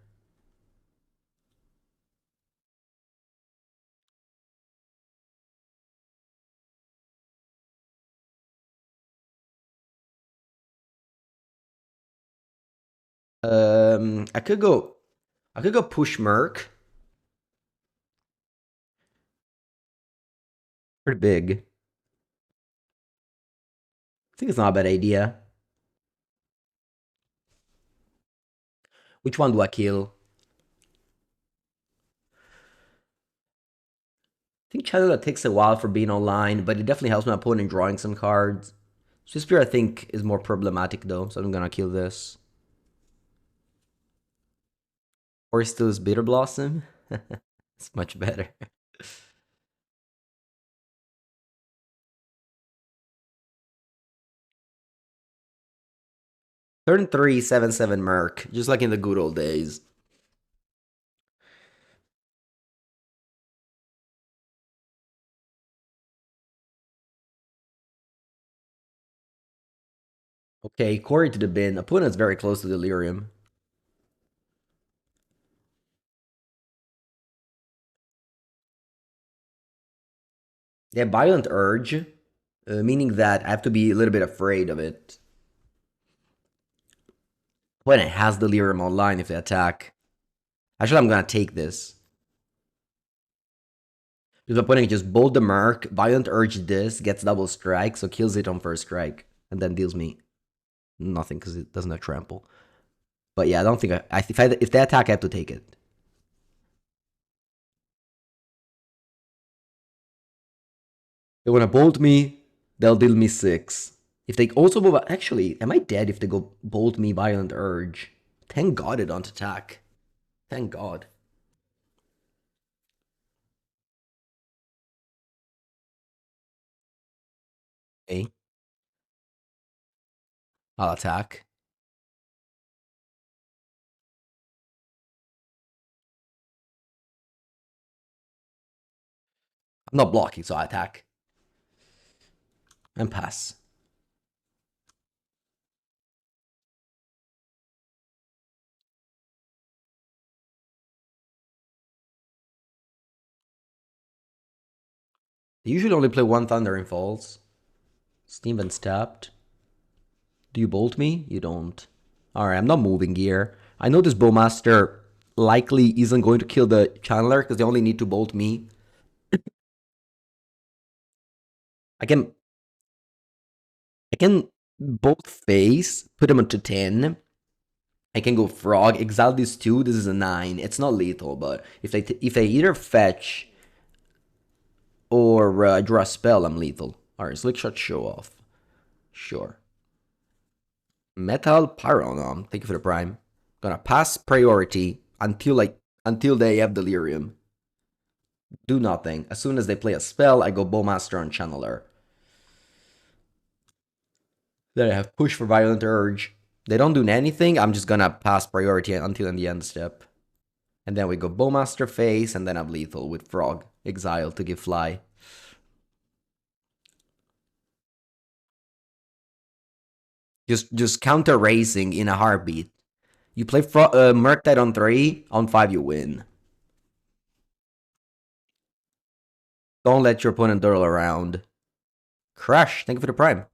I could go push Merc. Pretty big. I think it's not a bad idea. Which one do I kill? I think Channeler takes a while for being online, but it definitely helps my opponent drawing some cards. Swift Spear I think is more problematic though, so I'm gonna kill this. Or still is Bitter Blossom. It's much better. Turn 3, 7/7 Merc, just like in the good old days. Okay, Quarry to the bin. Opponent's very close to Delirium. Yeah, Violent Urge, meaning that I have to be a little bit afraid of it. Opponent has Delirium online if they attack. Actually, I'm gonna take this. Because opponent can just bolt the Merc, Violent Urge this, gets double strike, so kills it on first strike, and then deals me nothing because it doesn't have trample. But yeah, I don't think if they attack, I have to take it. They wanna bolt me, they'll deal me 6. If they also move, actually, am I dead if they go bolt me Violent Urge? Thank God it don't attack. Thank God. Okay, I'll attack. I'm not blocking, so I attack. And pass. They usually only play one Thunder in Falls. Steam and tapped. Do you bolt me? You don't. Alright, I'm not moving here. I know this Bowmaster likely isn't going to kill the Channeler because they only need to bolt me. I can bolt face, put him onto 10. I can go Frog, exile these two. This is a 9. It's not lethal, but if I either fetch or draw a spell, I'm lethal. Alright, Slick Shot show off. Sure. Metal Pyronom, thank you for the prime. Gonna pass priority until they have Delirium. Do nothing. As soon as they play a spell, I go Bowmaster on Channeler. Then I have Push for Violent Urge. They don't do anything, I'm just gonna pass priority until in the end step. And then we go Bowmaster face, and then I'm lethal with Frog. Exile to give fly. Just counter racing in a heartbeat. You play Murktide on 3, on 5 you win. Don't let your opponent dawdle around. Crash, thank you for the prime.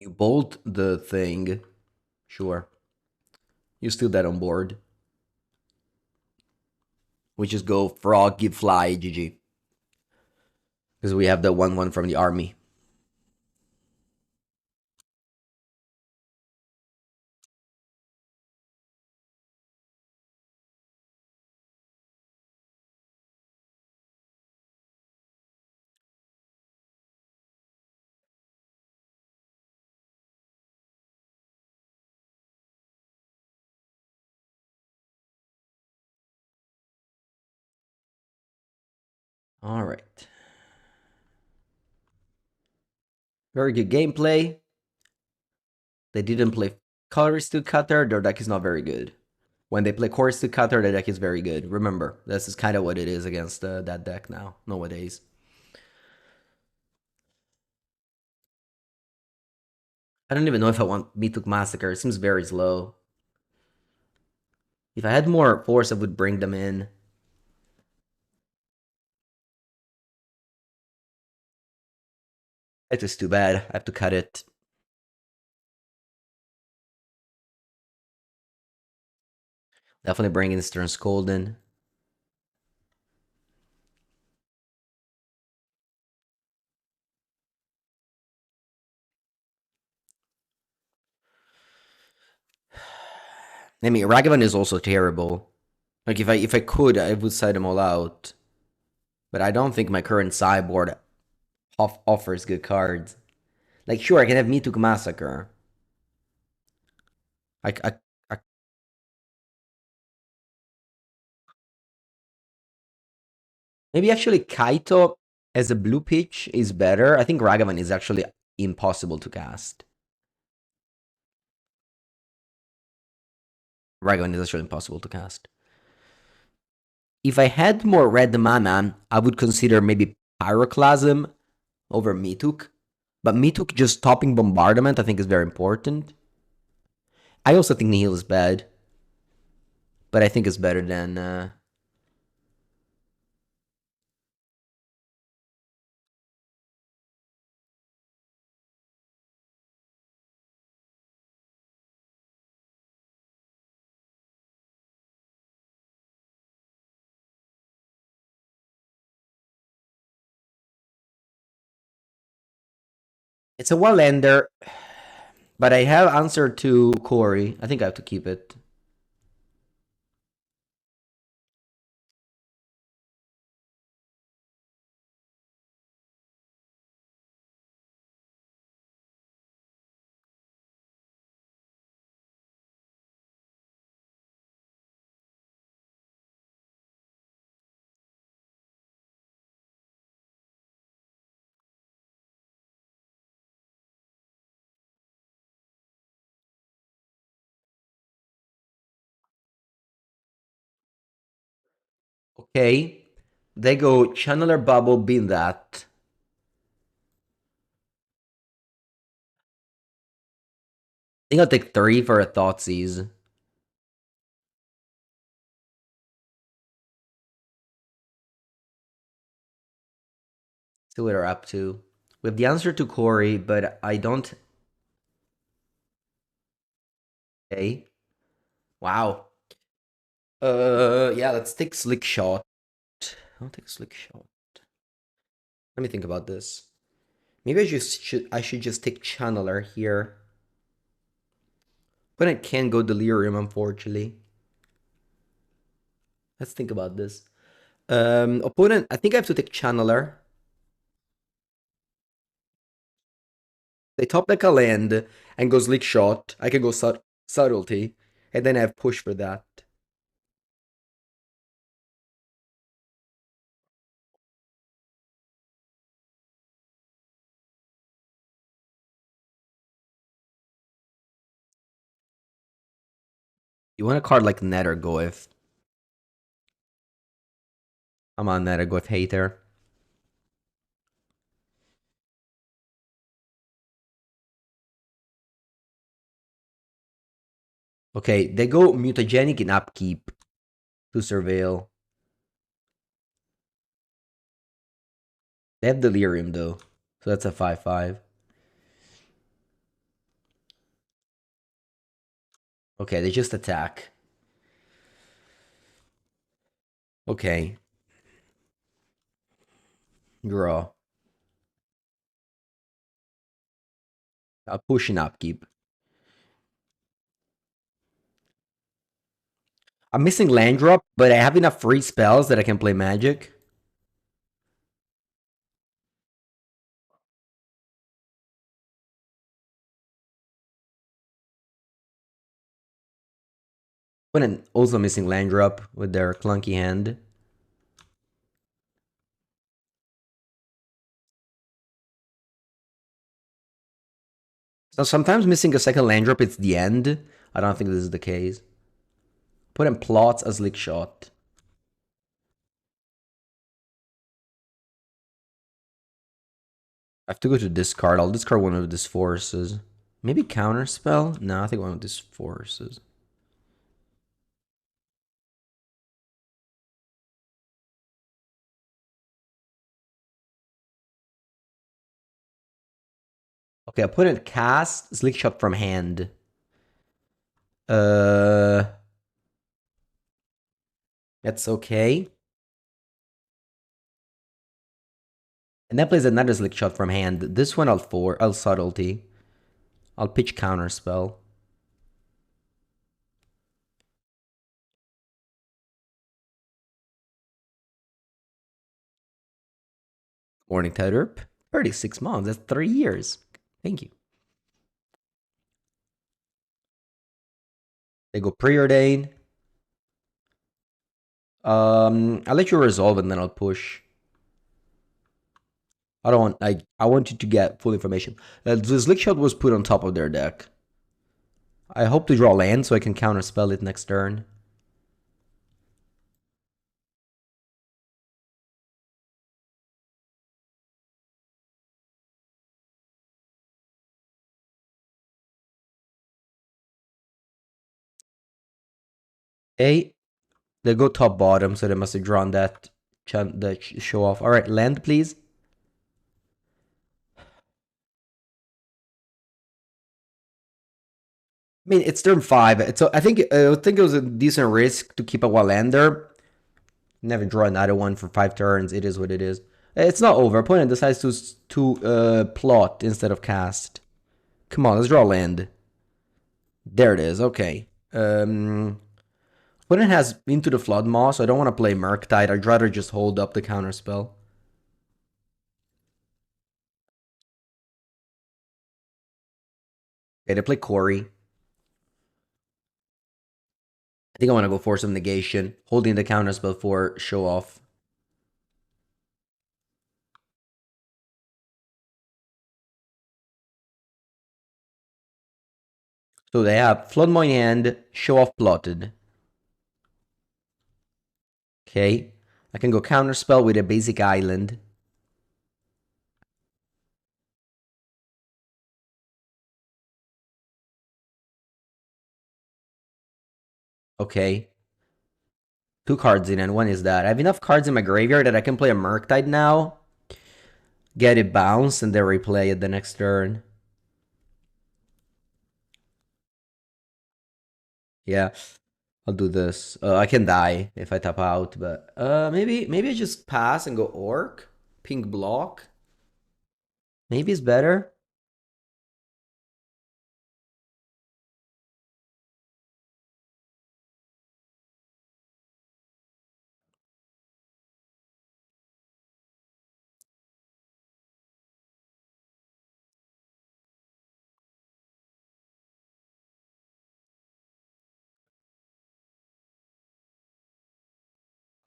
You bolt the thing. Sure. You still dead on board. We just go Frog, give fly, GG. Because we have the 1-1 from the army. Alright. Very good gameplay. They didn't play Chorus to Cutter, their deck is not very good. When they play Chorus to Cutter, their deck is very good. Remember, this is kind of what it is against that deck now, nowadays. I don't even know if I want Mituk Massacre, it seems very slow. If I had more force, I would bring them in. It's just too bad, I have to cut it. Definitely bringing Stern Skolden. I mean, Ragavan is also terrible. Like if I could, I would side them all out. But I don't think my current sideboard offers good cards. Like sure, I can have Mituk Massacre. I, I, I maybe actually Kaito as a blue pitch is better. I think Ragavan is actually impossible to cast. Ragavan is actually impossible to cast. If I had more red mana, I would consider maybe Pyroclasm over Mituk. But Mituk just topping Bombardment I think is very important. I also think Nihil is bad. But I think it's better than... It's a one-lander. But I have answered to Corey. I think I have to keep it. Okay. They go Channeler Bubble, being that. I think I'll take 3 for a Thoughtseize. See what they're up to. We have the answer to Corey, but I don't. Okay. Wow. Yeah, let's take Slick Shot. I'll take Slick Shot. Let me think about this. Maybe I should just take Channeler here. But I can't go Delirium, unfortunately. Let's think about this. Opponent, I think I have to take Channeler. They top deck a land and go Slick Shot. I can go Subtlety. And then I have Push for that. You want a card like Net or Goif? I'm on Net or Goif hater. Okay, they go Mutagenic in Upkeep to Surveil. They have Delirium though, so that's a 5/5. Okay, they just attack. Okay. Draw. I'll push in Upkeep. I'm missing land drop, but I have enough free spells that I can play Magic. But I'm also missing land drop with their clunky hand. So sometimes missing a second land drop, it's the end. I don't think this is the case. Put in plots as Lick Shot. I have to go to discard. I'll discard one of these forces. Maybe counter spell? No, I think one of these forces. Okay, I put in cast Slick Shot from hand. Uh, that's okay. And that plays another Slick Shot from hand. This one I'll subtlety. I'll pitch counter spell. Morning Tide 36 months. That's 3 years. Thank you. They go preordain. I'll let you resolve and then I'll push. I don't want I want you to get full information. The Slick Shot was put on top of their deck. I hope to draw land so I can counter spell it next turn. Okay, they go top bottom, so they must have drawn that show off. All right, land please. I mean, it's turn 5. So I think it was a decent risk to keep a Wallander. Never draw another one for 5 turns. It is what it is. It's not over. Opponent decides to plot instead of cast. Come on, let's draw land. There it is. Okay. Opponent has Into the Flood Maw, so I don't want to play Murktide. I'd rather just hold up the counter spell. Okay, they play Corey. I think I want to go for some negation, holding the counter spell for show off. So they have Flood my hand, show off plotted. Okay. I can go counterspell with a basic island. Okay. 2 cards in, and one is that. I have enough cards in my graveyard that I can play a Murktide now, get it bounced, and then replay it the next turn. Yeah, I'll do this. I can die if I tap out, but maybe I just pass and go Orc, pink block. Maybe it's better.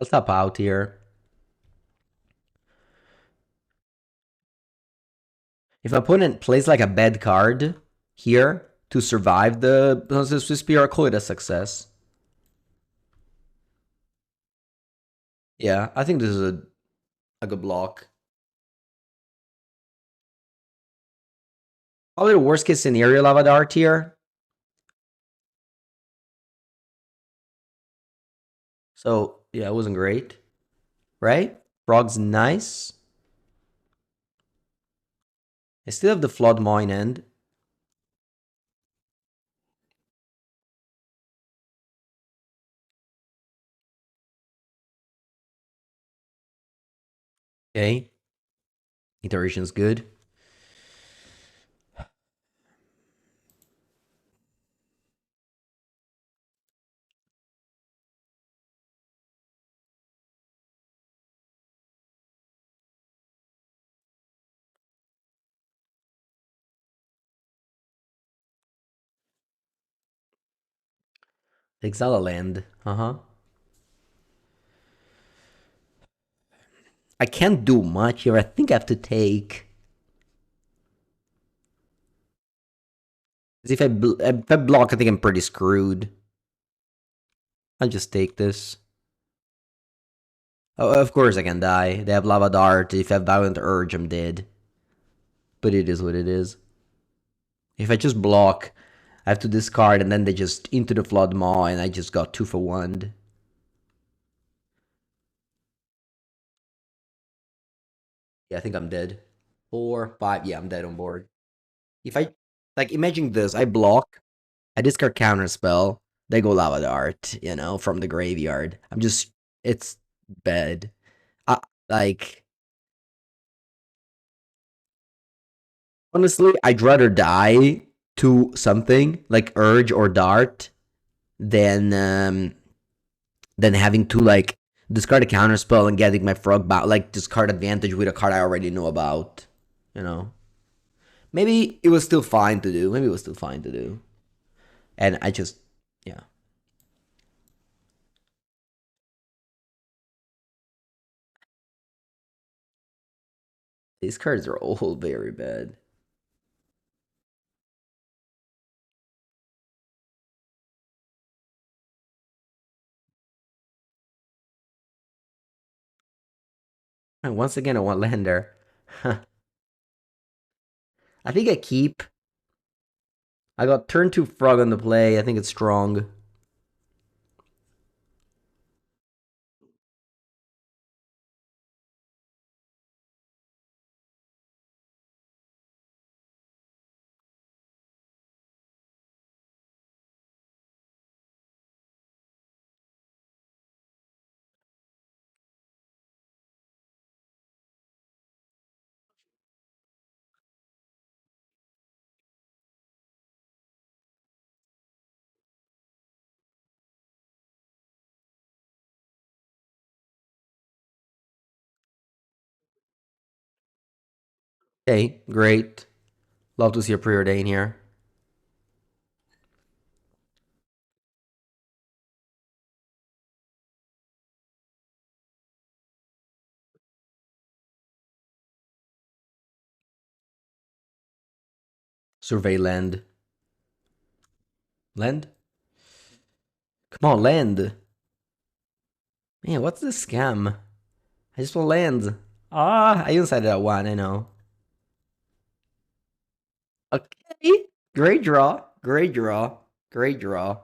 I'll tap out here. If my opponent plays like a bad card here to survive the Swiss PR, call it a success. Yeah, I think this is a good block. Probably the worst case scenario Lava Dart here. So yeah, it wasn't great, right? Frog's nice. I still have the Flood Mine end. Okay, iteration's good. Exile a land. I can't do much here. I think I have to take. Because if I block, I think I'm pretty screwed. I'll just take this. Oh, of course I can die. They have Lava Dart. If I have Violent Urge, I'm dead. But it is what it is. If I just block, I have to discard, and then they just into the Flood Maw, and I just got 2 for 1. Yeah, I think I'm dead. 4, 5. Yeah, I'm dead on board. If I like, imagine this: I block, I discard counter spell, they go Lava Dart, from the graveyard. It's bad. I, like, honestly, I'd rather die to something like Urge or Dart than having to like discard a counter spell and getting my frog back, like discard advantage with a card I already know about. You know, maybe it was still fine to do. Maybe it was still fine to do, and I just, yeah, these cards are all very bad. And once again, I want Lander. I think I keep. I got turn 2 frog on the play. I think it's strong. Okay, great. Love to see a preordain here. Survey land. Land? Come on, land. Man, what's this scam? I just want land. Ah, I inside that one, I know. Okay. Great draw. Great draw. Great draw.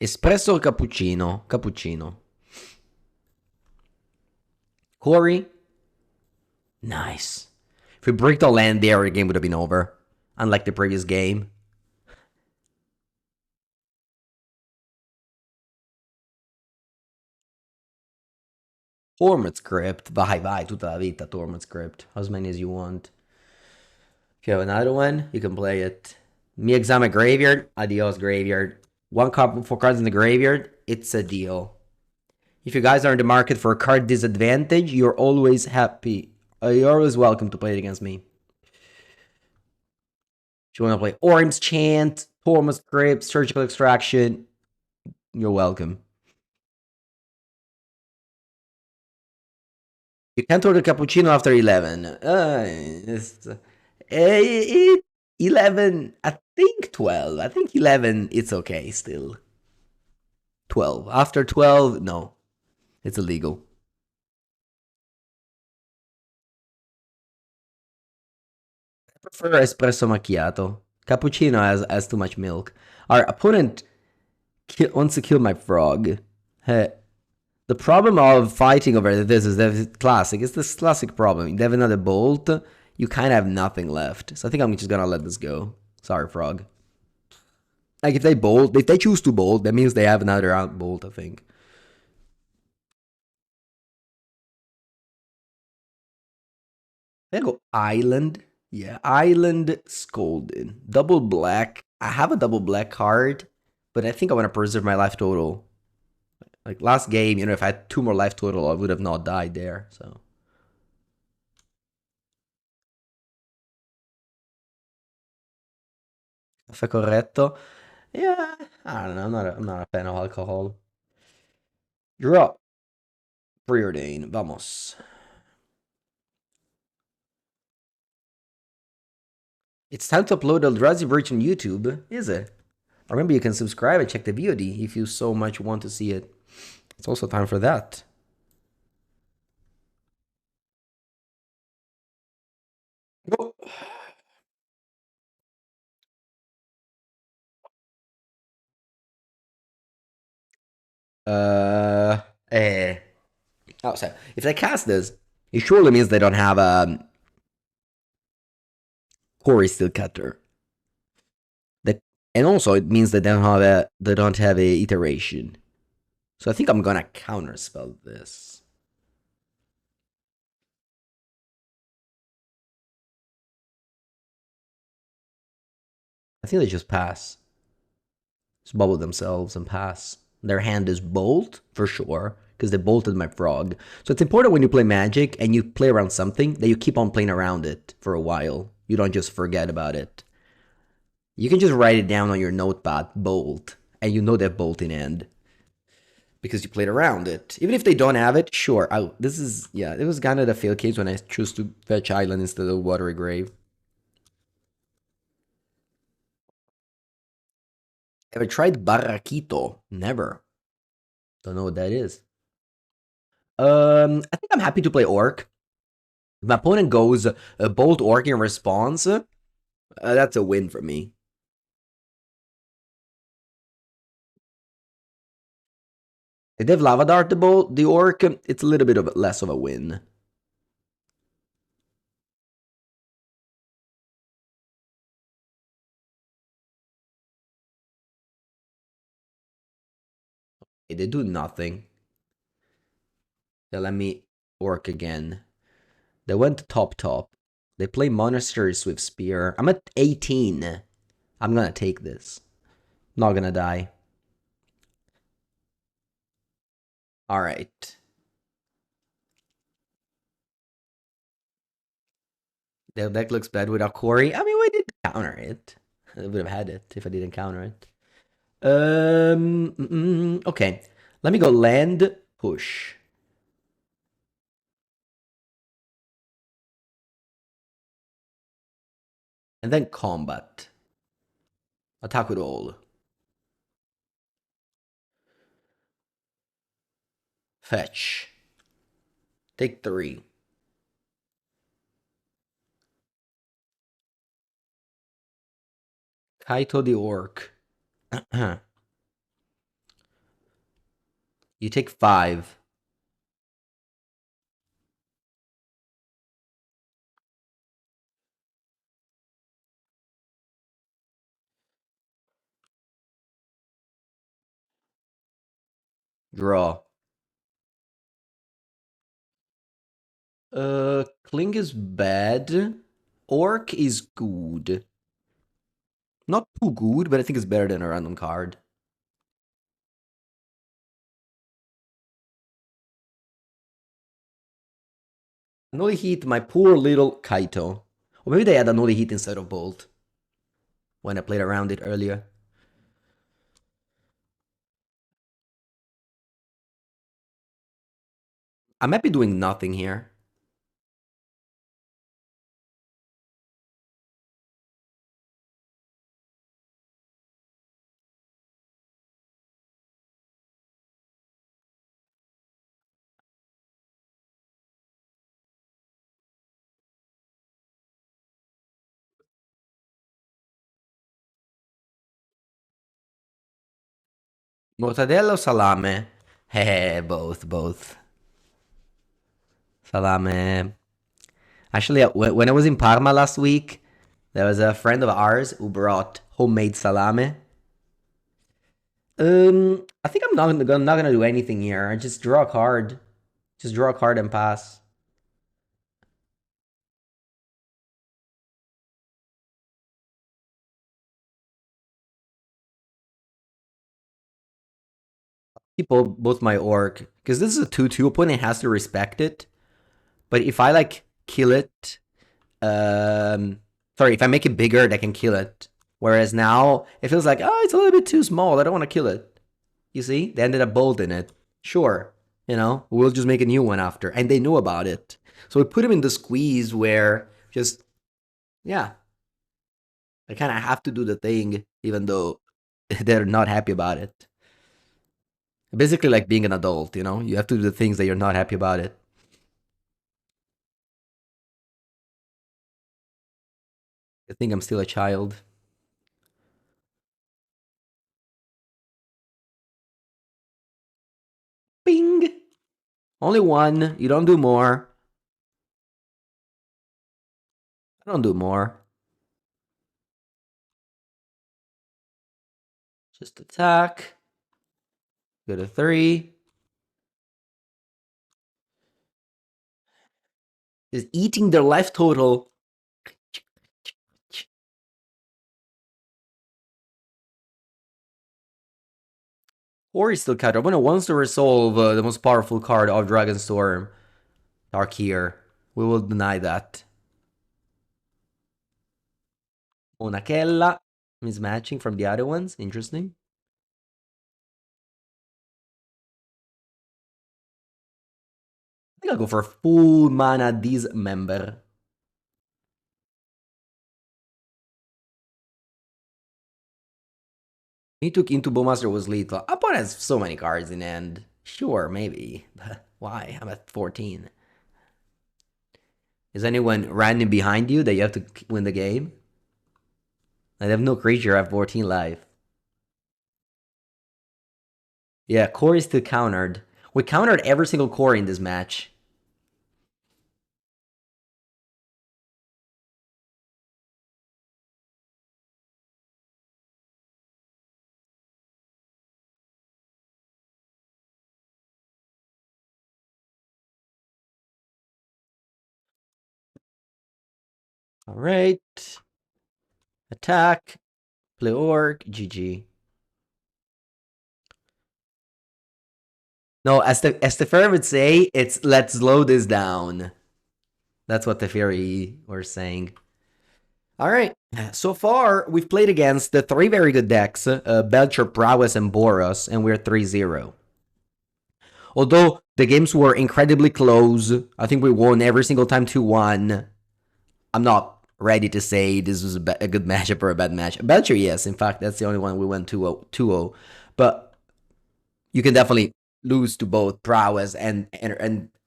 Espresso or cappuccino? Cappuccino. Corey? Nice. If we break the land there, the game would have been over. Unlike the previous game. Torment script. Vai, vai, tutta la vita, Torment script. As many as you want. If you have another one, you can play it. Me examine graveyard. Adios, graveyard. One card, 4 cards in the graveyard. It's a deal. If you guys are in the market for a card disadvantage, you're always happy. You're always welcome to play it against me. If you want to play Orim's Chant, Torment Script, Surgical Extraction, you're welcome. You can't order cappuccino after 11. 11, I think 12. I think 11, it's okay still. 12. After 12, no. It's illegal. I prefer espresso macchiato. Cappuccino has too much milk. Our opponent wants to kill my frog. Hey, the problem of fighting over this is that it's classic. It's this classic problem. They have another bolt. You kind of have nothing left. So I think I'm just gonna let this go. Sorry, frog. Like if they choose to bolt, that means they have another out bolt, I think. I go Island. Yeah, Island Scolded. Double black. I have a double black card, but I think I want to preserve my life total. Like last game, if I had 2 more life total, I would have not died there. So caffè corretto. Yeah, I don't know. I'm not a fan of alcohol. Draw. Preordain. Vamos. It's time to upload Eldrazi version on YouTube, is it? Remember, you can subscribe and check the VOD if you so much want to see it. It's also time for that. Go. Uh, eh. Oh, so if they cast this, it surely means they don't have a Corey Steel Cutter. And also it means that they don't have a iteration. So I think I'm gonna counterspell this. I think they just pass. Just bubble themselves and pass. Their hand is bolt for sure because they bolted my frog. So it's important when you play Magic and you play around something that you keep on playing around it for a while. You don't just forget about it. You can just write it down on your notepad, bolt, and you know that bolt in end because you played around it. Even if they don't have it, sure. This is, yeah, it was kind of the fail case when I choose to fetch Island instead of Watery Grave. Ever tried Barraquito? Never. Don't know what that is. I think I'm happy to play Orc. If my opponent goes Bolt Orc in response, that's a win for me. If they have Lava Dart the Orc, it's a little bit of less of a win. They do nothing. They let me Orc again. They went top. They play Monastery with Spear. I'm at 18. I'm gonna take this. Not gonna die. Alright. The deck looks bad without Corey. I mean, we did counter it. I would have had it if I didn't counter it. Okay. Let me go land, push. And then combat. Attack with all. Fetch. Take 3. Kaito the Orc. You take 5. Draw. Kling is bad. Orc is good. Not too good, but I think it's better than a random card. Anoli hit my poor little Kaito. Or maybe they had Anoli hit instead of Bolt. When I played around it earlier. I might be doing nothing here. Mortadella o salame? Both. Salame. Actually, when I was in Parma last week, there was a friend of ours who brought homemade salame. I think I'm not gonna do anything here. I just draw a card. Just draw a card and pass. People both my orc because this is a 2/2. Opponent has to respect it. But if I like kill it, sorry, if I make it bigger, they can kill it. Whereas now it feels like, oh, it's a little bit too small. I don't want to kill it. You see, they ended up bolting it. Sure, we'll just make a new one after, and they knew about it. So we put them in the squeeze where just, yeah, they kind of have to do the thing, even though they're not happy about it. Basically, like being an adult, you have to do the things that you're not happy about it. I think I'm still a child. Bing! Only one. You don't do more. I don't do more. Just attack. Go to 3. Is eating their life total. Or is still cut. When it wants to resolve the most powerful card of Dragonstorm, Darkier. We will deny that. Monachella. Mismatching from the other ones. Interesting. I think I'll go for full mana Dismember. He took into Bowmaster was lethal. Opponent has so many cards in hand. Sure, maybe. But why? I'm at 14. Is anyone random behind you that you have to win the game? I have no creature. I have 14 life. Yeah, core is still countered. We countered every single core in this match. All right. Attack. Play orc. GG. No, as the firm would say, it's let's slow this down. That's what the theory were saying. All right. So far, we've played against the three very good decks, Belcher, Prowess, and Boros, and we're 3-0. Although the games were incredibly close, I think we won every single time 2-1. I'm not ready to say this was a good matchup or a bad match. Belcher, yes. In fact, that's the only one we went 2-0. But you can definitely lose to both Prowess and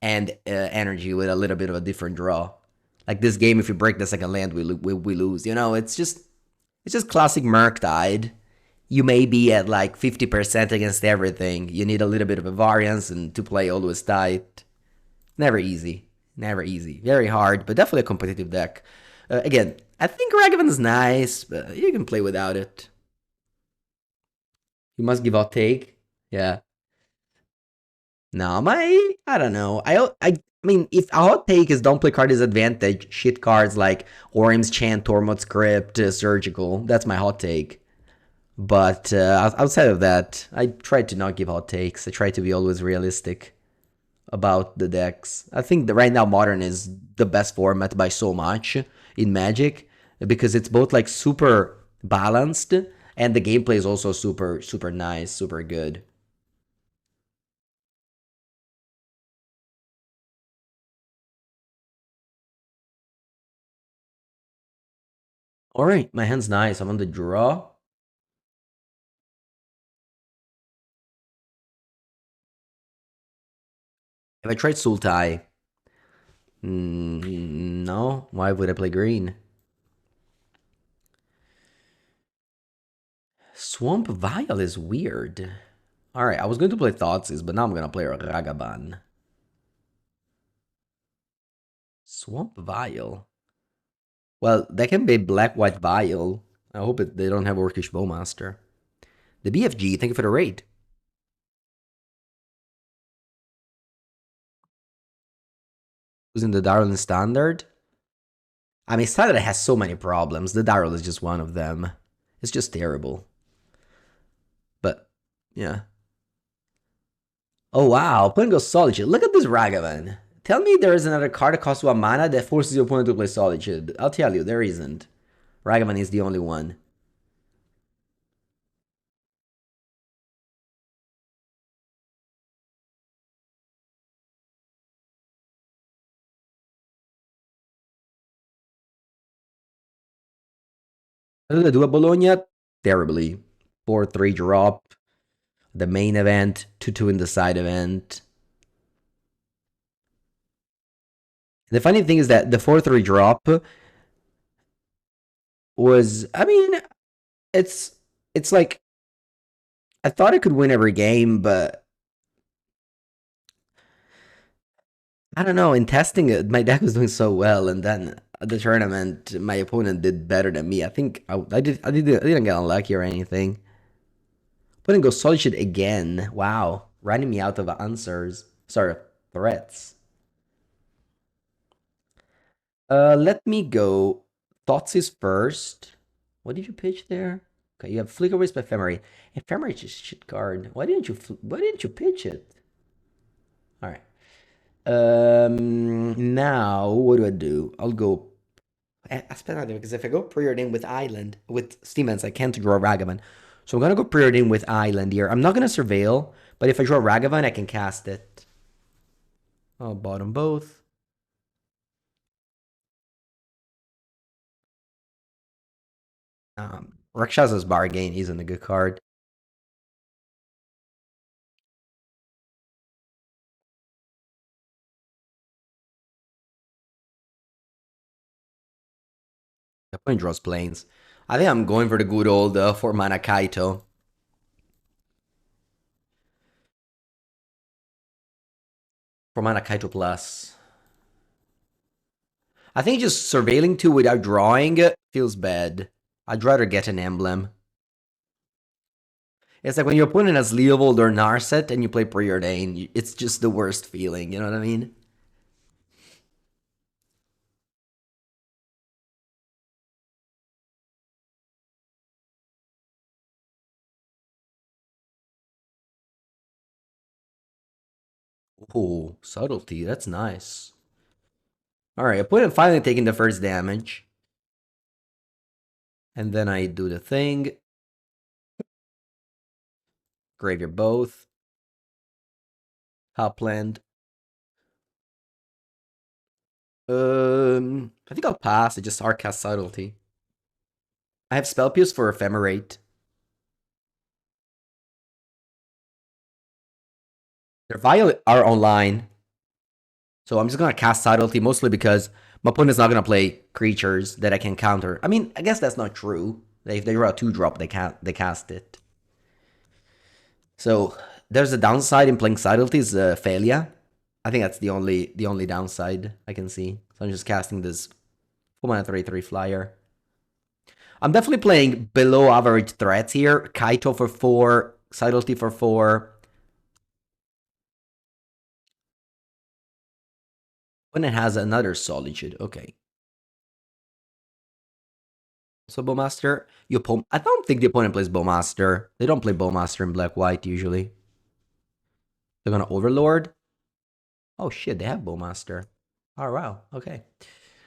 Energy with a little bit of a different draw. Like this game, if you break the second land, we lose. You know, it's just classic Murktide. You may be at like 50% against everything. You need a little bit of a variance and to play always tight. Never easy. Never easy. Very hard, but definitely a competitive deck. Again, I think Ragavan's nice, but you can play without it. You must give out take. Yeah. No, I don't know. I mean, if a hot take is don't play card disadvantage, shit cards like Orim's Chant, Tormod's Crypt, Surgical. That's my hot take. But outside of that, I try to not give hot takes. I try to be always realistic about the decks. I think that right now Modern is the best format by so much in Magic because it's both like super balanced and the gameplay is also super nice, super good. All right, my hand's nice. I'm on the draw. If I tried Sultai, no. Why would I play green? Swamp Vial is weird. All right, I was going to play Thoughtseize, but now I'm gonna play Ragavan. Swamp Vial. Well, that can be Black-White Vial. I hope they don't have Orcish Bowmaster. The BFG, thank you for the raid. Who's in the Darwin Standard? I mean, Standard has so many problems. The Darrell is just one of them. It's just terrible. But, yeah. Oh, wow. Opponent goes Solitude. Look at this Ragavan. Tell me there is another card that costs 1 mana that forces your opponent to play Solitude. I'll tell you, there isn't. Ragavan is the only one. How did I do at Bologna? Terribly. 4-3 drop. The main event, 2-2 in the side event. The funny thing is that the 4-3 drop was, I mean, it's it's like I thought I could win every game, but I don't know. In testing it, my deck was doing so well, and then at the tournament, my opponent did better than me. I think I didn't get unlucky or anything. Opponent goes Solitude again. Wow, running me out of answers. Sorry, threats. Let me go. Thoughts is first. What did you pitch there? Okay, you have Flicker Wisp Ephemery. Ephemery is just shit card. Why didn't you pitch it? All right. Now what do I do? I'll go. I spent out there because if I go preordain with Island with Steamens, I can't draw Ragavan. So I'm gonna go preordain with Island here. I'm not gonna surveil, but if I draw Ragavan, I can cast it. I'll bottom both. Rakshasa's Bargain isn't a good card. The point draws planes. I think I'm going for the good old 4 mana Kaito. 4 mana Kaito plus. I think just surveilling 2 without drawing feels bad. I'd rather get an emblem. It's like when your opponent has Leovold or Narset and you play Preordain, it's just the worst feeling, you know what I mean? Oh, subtlety, that's nice. Alright, opponent finally taking the first damage. And then I do the thing. Graveyard both. Upland. I think I'll pass. It just Arcast Subtlety. I have Spell Pierce for Ephemerate. Their Violet are online. So I'm just gonna cast Subtlety mostly because my opponent's not gonna play creatures that I can counter. I mean, I guess that's not true. If they draw a 2-drop, they cast it. So there's a downside in playing Subtlety is failure. I think that's the only downside I can see. So I'm just casting this 4-mana 3/3 flyer. I'm definitely playing below average threats here. Kaito for 4, Subtlety for 4. When it has another Solitude, okay. So Bowmaster, I don't think the opponent plays Bowmaster. They don't play Bowmaster in black-white usually. They're gonna Overlord. Oh shit, they have Bowmaster. Oh wow, okay.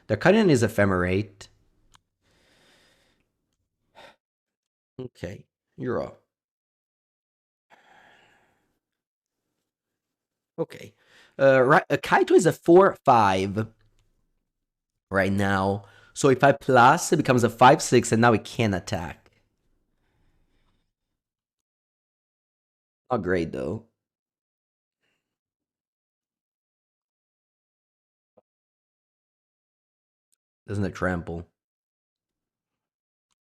Their cut-in is Ephemerate. Okay, you're up. Okay. Right, Kaito is a 4/5 right now. So if I plus, it becomes a 5/6, and now it can attack. Not great though. Doesn't it trample?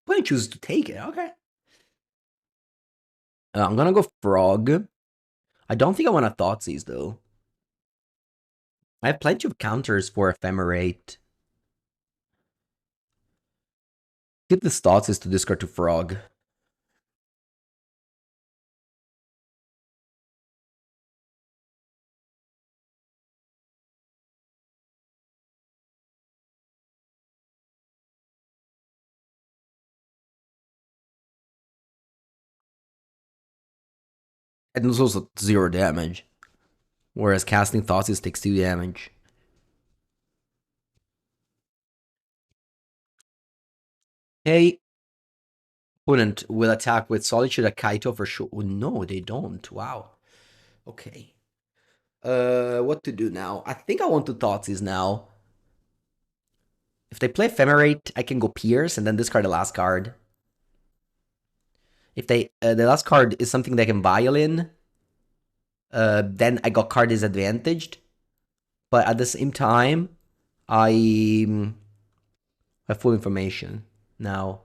But I choose to take it. Okay. I'm gonna go Frog. I don't think I want a Thoughtseize though. I have plenty of counters for Ephemerate. Get the Thoughtseize to discard to Frog. And it's also 0 damage. Whereas casting Thoughtseize takes 2 damage. Hey, opponent will attack with Solitude at Kaito for sure. Oh, no, they don't. Wow. Okay. What to do now? I think I want to Thoughtseize now. If they play Ephemerate, I can go Pierce and then discard the last card. If they the last card is something they can Violin, then I got card disadvantaged. But at the same time, I have full information now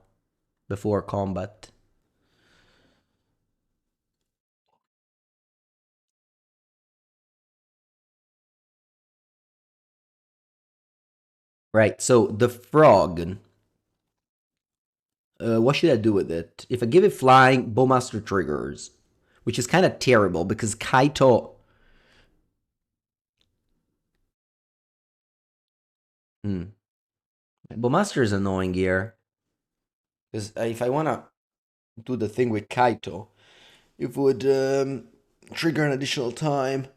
before combat. Right, so the frog. What should I do with it? If I give it flying, Bowmaster triggers, which is kind of terrible because Kaito. Hmm. Bowmaster is annoying here. Because if I want to do the thing with Kaito, it would trigger an additional time.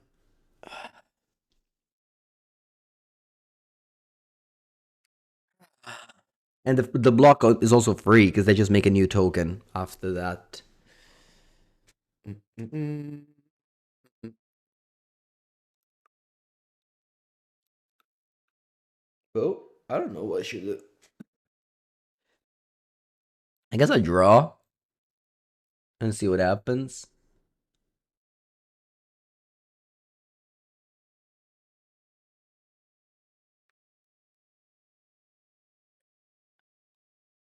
And the block is also free because they just make a new token after that. Oh, I don't know what I should do. I guess I draw and see what happens.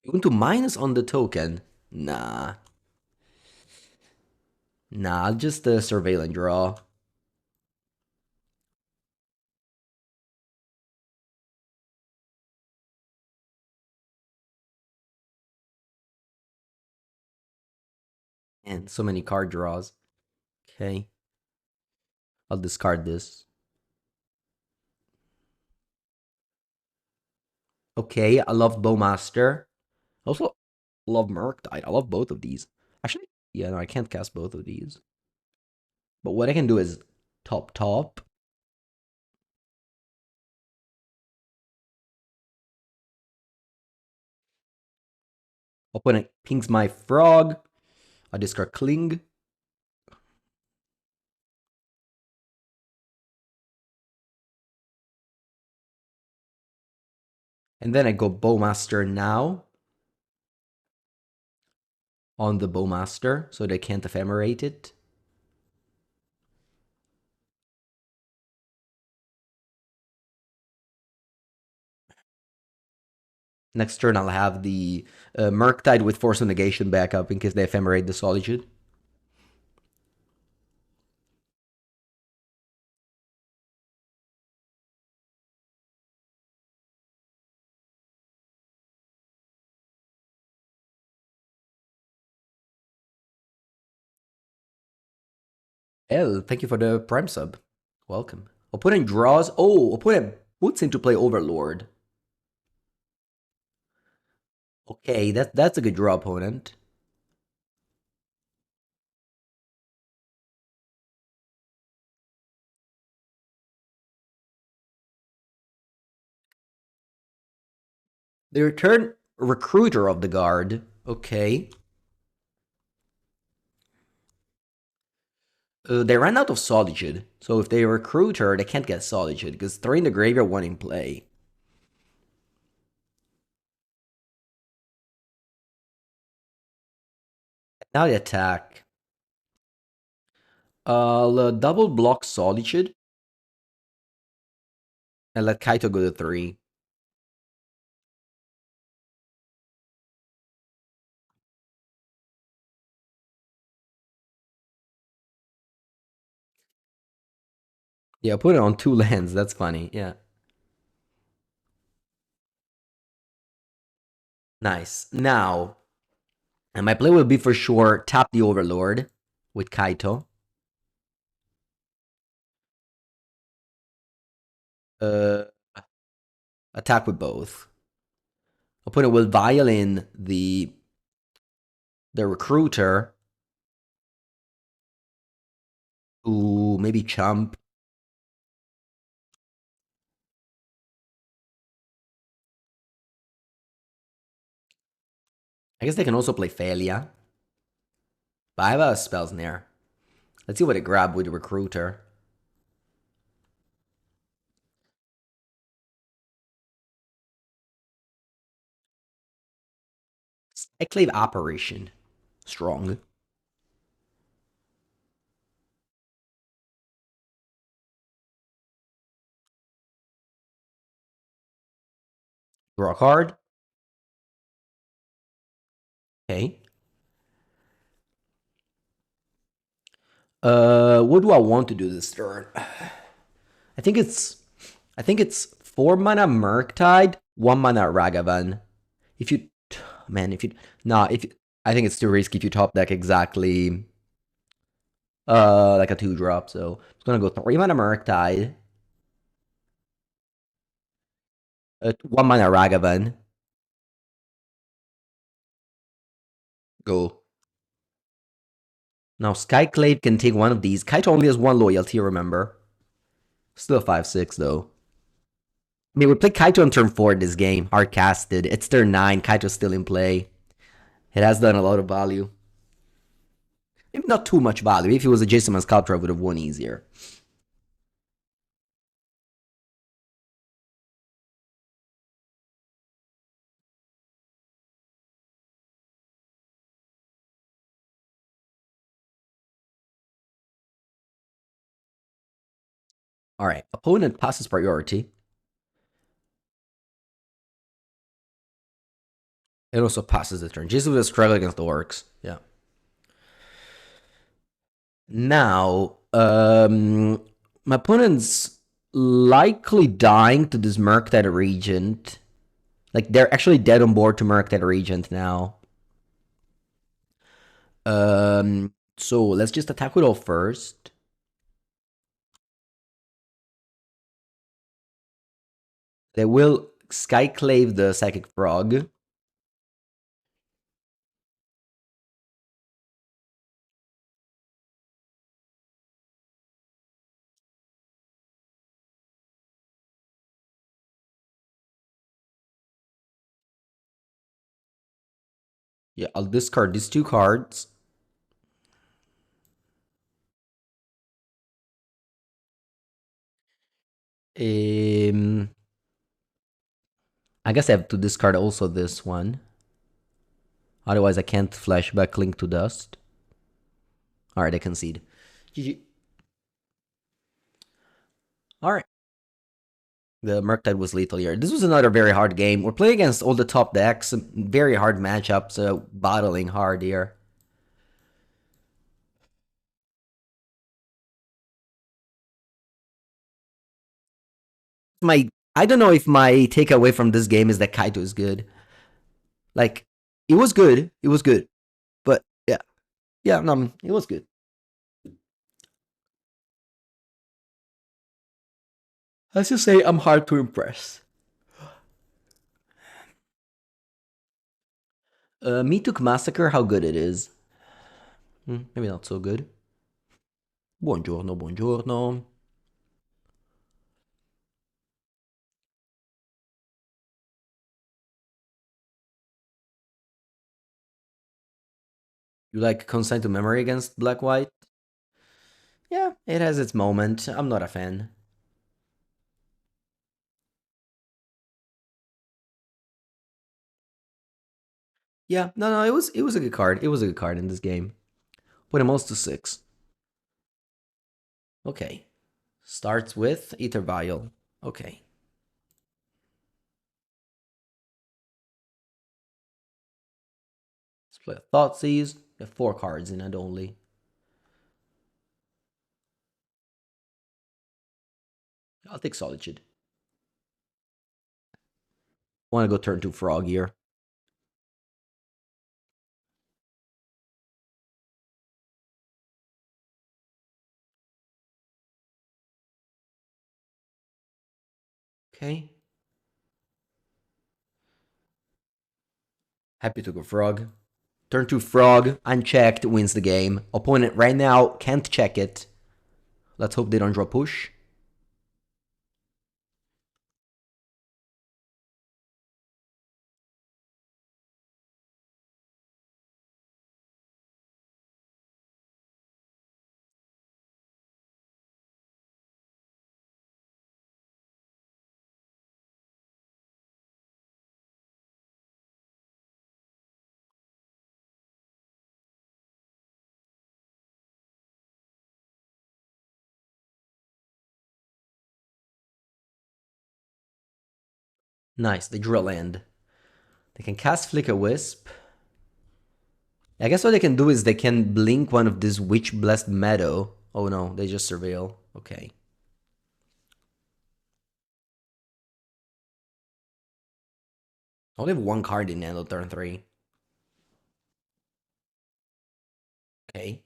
You want to minus on the token? Nah. Nah, just a surveillance draw. And so many card draws. Okay. I'll discard this. Okay, I love Bowmaster. Also, love Murktide. I love both of these. Actually, yeah, no, I can't cast both of these. But what I can do is top. Opponent pings my frog. I discard Kling. And then I go Bowmaster now on the Bowmaster, so they can't ephemerate it. Next turn I'll have the Murktide with Force of Negation backup in case they ephemerate the Solitude. El, thank you for the Prime sub. Welcome. Opponent draws. Oh, opponent puts into play Overlord. Okay, that's a good draw, opponent. They return Recruiter of the Guard. Okay. They ran out of Solitude, so if they recruit her, they can't get Solitude, because three in the graveyard, one in play. Now they attack. I'll double block Solitude, and let Kaito go to 3. Yeah, put it on 2 lands, that's funny, yeah. Nice. Now, and my play will be for sure tap the Overlord with Kaito. Uh, Attack with both. Opponent will violin the recruiter. Ooh, maybe chump. I guess they can also play Failure. But I have a spell snare. Let's see what it grab with the recruiter. Cyclave Apparition. Strong. Draw a card. Okay. What do I want to do this turn? I think it's 4 mana Murktide, 1 mana Ragavan. If you man, if you nah, if you, I think it's too risky if you top deck exactly like a 2-drop, so it's gonna go 3 mana Murktide, 1 mana Ragavan. Go. Now Skyclave can take one of these. Kaito only has 1 loyalty, remember. Still 5/6 though. I mean, we play Kaito on turn 4 in this game, hard casted. It's turn 9, Kaito's still in play. It has done a lot of value. Maybe not too much value. If it was a Jason Man Sculptor, I would have won easier. Alright, opponent passes priority. It also passes the turn. Jason would struggle against the orcs. Yeah. Now, my opponent's likely dying to this Murktide Regent. Like, they're actually dead on board to Murktide Regent now. So let's just attack with all first. They will Skyclave the Psychic Frog. Yeah, I'll discard these two cards. Um, I guess I have to discard also this one. Otherwise, I can't flashback Link to Dust. Alright, I concede. GG. Alright. The Murktide was lethal here. This was another very hard game. We're playing against all the top decks. Very hard matchups. Battling hard here. I don't know if my takeaway from this game is that Kaito is good. Like, it was good. It was good. But yeah. Yeah, no, it was good. Let's just say I'm hard to impress. Mituk Massacre, how good it is. Maybe not so good. Buongiorno, buongiorno. You like Consign to Memory against Black White? Yeah, it has its moment. I'm not a fan. Yeah, no, it was a good card. It was a good card in this game. Put him almost to 6. Okay. Starts with Ether Vial. Okay. Let's play a Thoughtseize. We have 4 cards in it only. I'll take Solitude. Want to go turn 2 Frog here. Okay. Happy to go Frog. Turn 2 Frog, unchecked, wins the game. Opponent right now can't check it. Let's hope they don't draw push. Nice, they drew a land. They can cast Flicker Wisp. I guess what they can do is they can blink one of this Witch Blessed Meadow. Oh no, they just Surveil. Okay. I only have 1 card in hand on turn 3. Okay.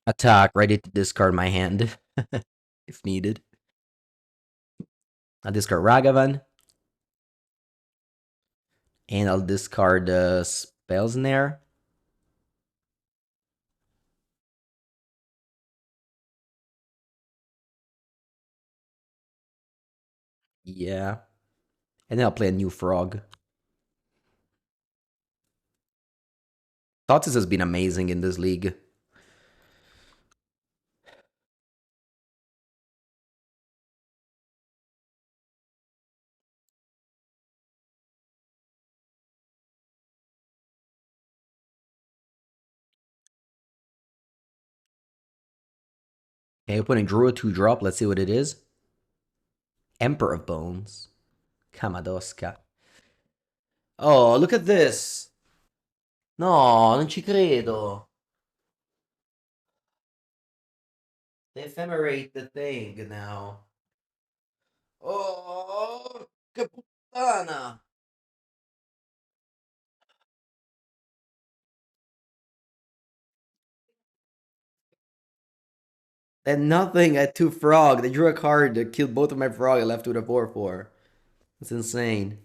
Attack, ready to discard my hand. if needed. I'll discard Ragavan. And I'll discard Spells in there. Yeah. And then I'll play a new Frog. Thoughtseize has been amazing in this league. Okay, opponent drew a 2-drop. Let's see what it is. Emperor of Bones. Kamadoska. Oh, look at this. No, non ci credo. They ephemerate the thing now. Oh, che puttana. And nothing at 2 Frog. They drew a card that killed both of my Frog and left with a 4/4. That's insane.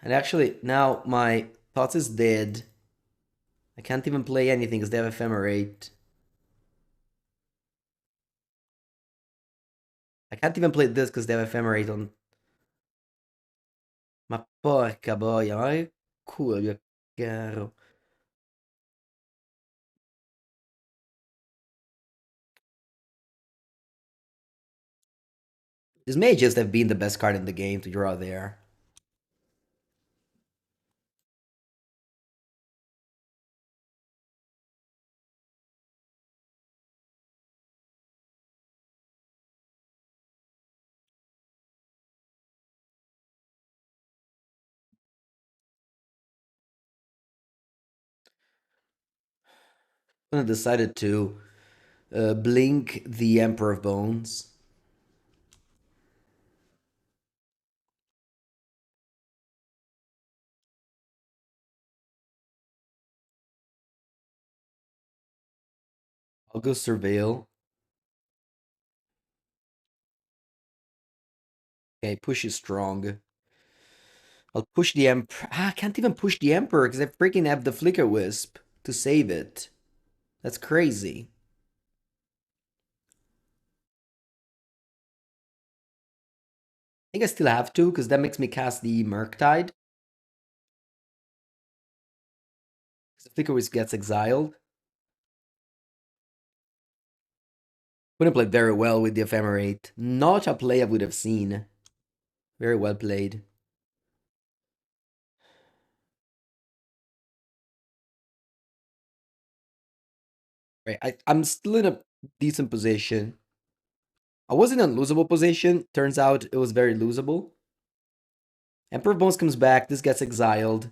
And actually, now my Thoughts is dead. I can't even play anything because they have Ephemerate. I can't even play this because they have Ephemerate on. Ma porca boia, ma che culo, mio caro. This may just have been the best card in the game to draw there. I decided to blink the Emperor of Bones. I'll go Surveil. Okay, push is strong. I'll push the Emperor. Ah, I can't even push the Emperor because I freaking have the Flicker Wisp to save it. That's crazy. I think I still have to because that makes me cast the Murktide. The Flicker Wisp gets exiled. Wouldn't play very well with the Ephemerate. Not a play I would have seen. Very well played. Right, I'm still in a decent position. I was in a losable position. Turns out it was very losable. Emperor Bones comes back. This gets exiled.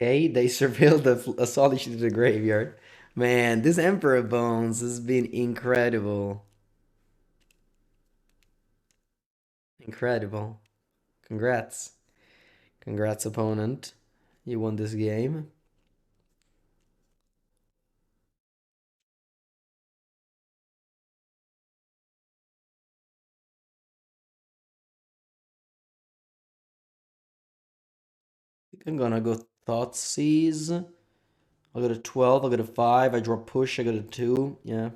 Okay, they surveilled a solitude to the graveyard. Man, this Emperor Bones has been incredible. Incredible. Congrats. Congrats, opponent. You won this game. I think I'm gonna go Thoughtseize. I'll go to 12, I'll go to 5, I draw push, I go to 2. Yeah.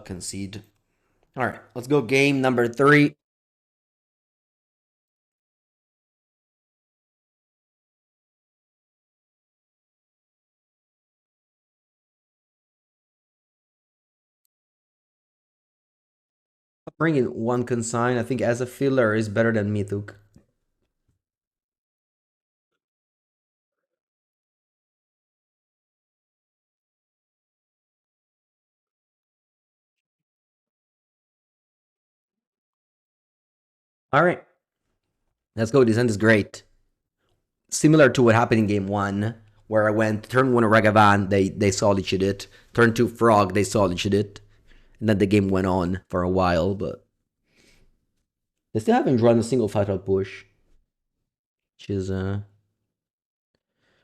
Concede. All right, let's go game number 3. Bringing one consign, I think as a filler is better than Mythuk. All right, let's go. This end is great. Similar to what happened in game 1, where I went turn 1 Ragavan, they solitude it. Turn 2 Frog, they solitude it. And then the game went on for a while, but they still haven't drawn a single fatal push, which is uh,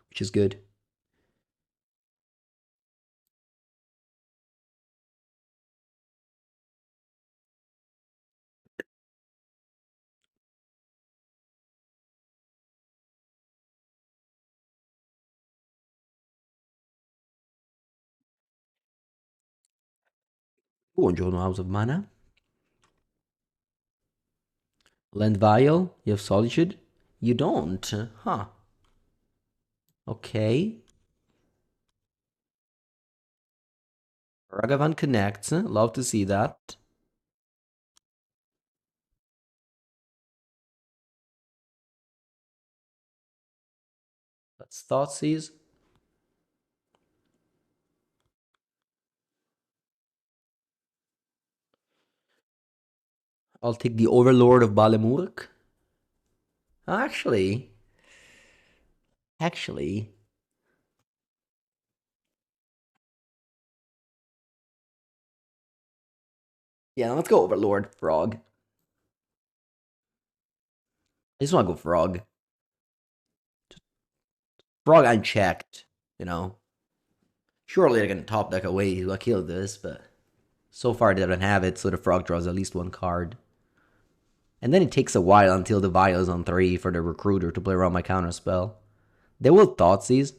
which is good. Buongiorno, House of Mana. Land Vial, you have Solitude? You don't, huh? Okay. Ragavan connects. Love to see that. That's Thoughtseize. I'll take the Overlord of Balemurk. Actually. Yeah, let's go Overlord, Frog. I just want to go Frog. Frog unchecked, you know. Surely they're gonna top deck away to kill this, but so far they don't have it, so the Frog draws at least one card. And then it takes a while until the Vial is on 3 for the Recruiter to play around my counter spell. They will Thoughtseize.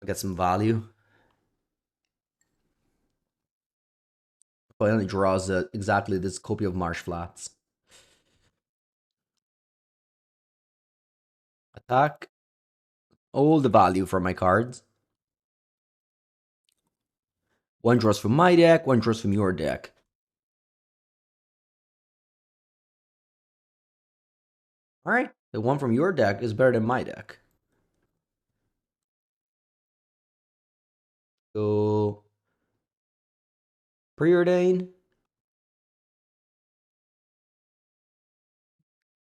Get some value. But it only draws exactly this copy of Marsh Flats. Attack. All the value for my cards. One draws from my deck, one draws from your deck. Alright, the one from your deck is better than my deck. So, Preordain.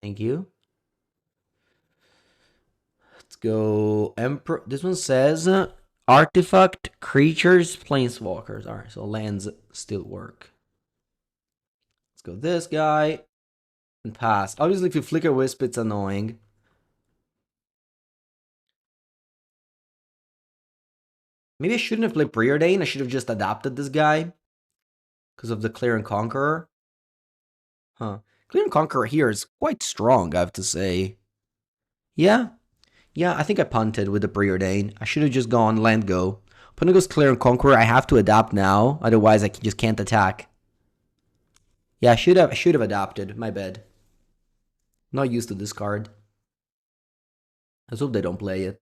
Thank you. Let's go Emperor. This one says artifact, creatures, planeswalkers. Alright, so lands still work. Let's go this guy and pass. Obviously, if you Flicker Wisp, it's annoying. Maybe I shouldn't have played Preordain. I should have just adapted this guy because of the Clear and Conqueror. Huh. Clear and Conqueror here is quite strong, I have to say. Yeah. Yeah, I think I punted with the Preordain. I should have just gone land go. Opponent goes Clear and Conqueror. I have to adapt now. Otherwise, I just can't attack. Yeah, I should have adapted. My bad. Not used to this card. Let's hope they don't play it.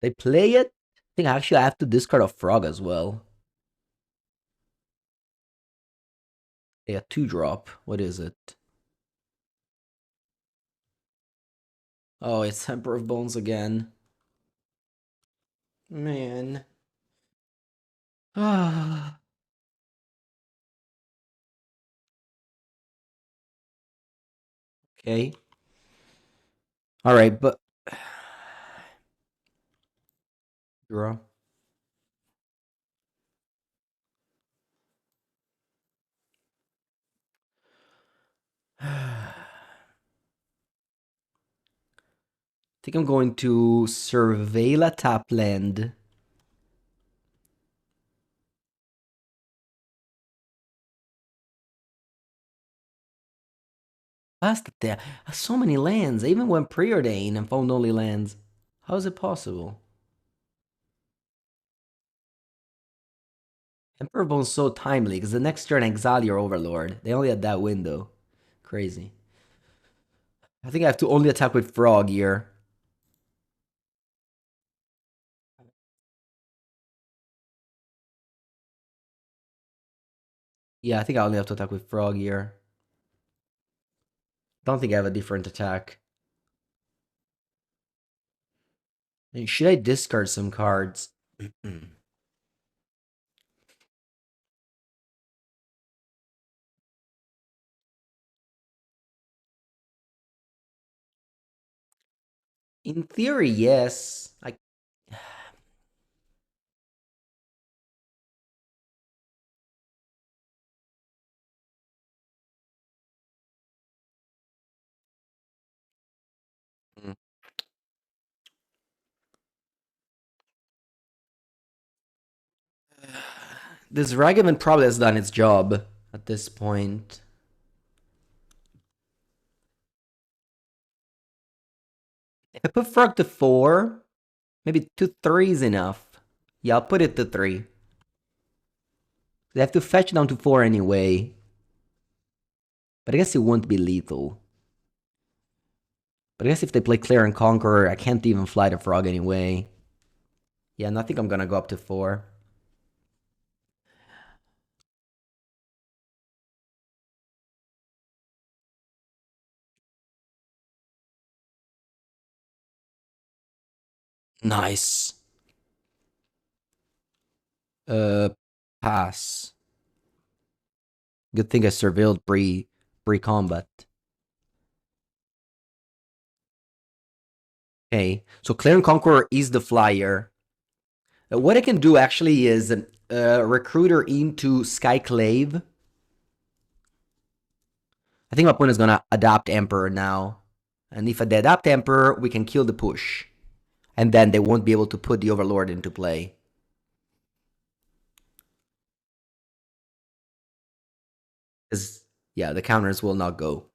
They play it? I think actually I have to discard a Frog as well. Yeah, 2-drop. What is it? Oh, it's Emperor of Bones again. Man. Ah. Okay. Alright, but... Draw. I think I'm going to surveil a tap land. There. So many lands. I even went Preordain and found only lands. How is it possible? Emperor Bone's so timely because the next turn exile your Overlord. They only had that window. Crazy. I think I have to only attack with Frog here. Yeah, I think I only have to attack with Frog here. Don't think I have a different attack. Should I discard some cards? In theory, yes. Mm. This Ragavan probably has done its job at this point. If I put Frog to 4, maybe 2-3 is enough. Yeah, I'll put it to 3. They have to fetch down to 4 anyway. But I guess it won't be lethal. But I guess if they play Clear and Conqueror, I can't even fly the frog anyway. Yeah, and I think I'm gonna go up to 4. Nice. Uh, pass. Good thing I surveilled pre-combat. Okay, so Clear and Conqueror is the flyer. What I can do actually is recruiter into Skyclave. I think my opponent is gonna adapt Emperor now. And if they adapt Emperor, we can kill the push. And then they won't be able to put the Overlord into play. Because, yeah, the counters will not go.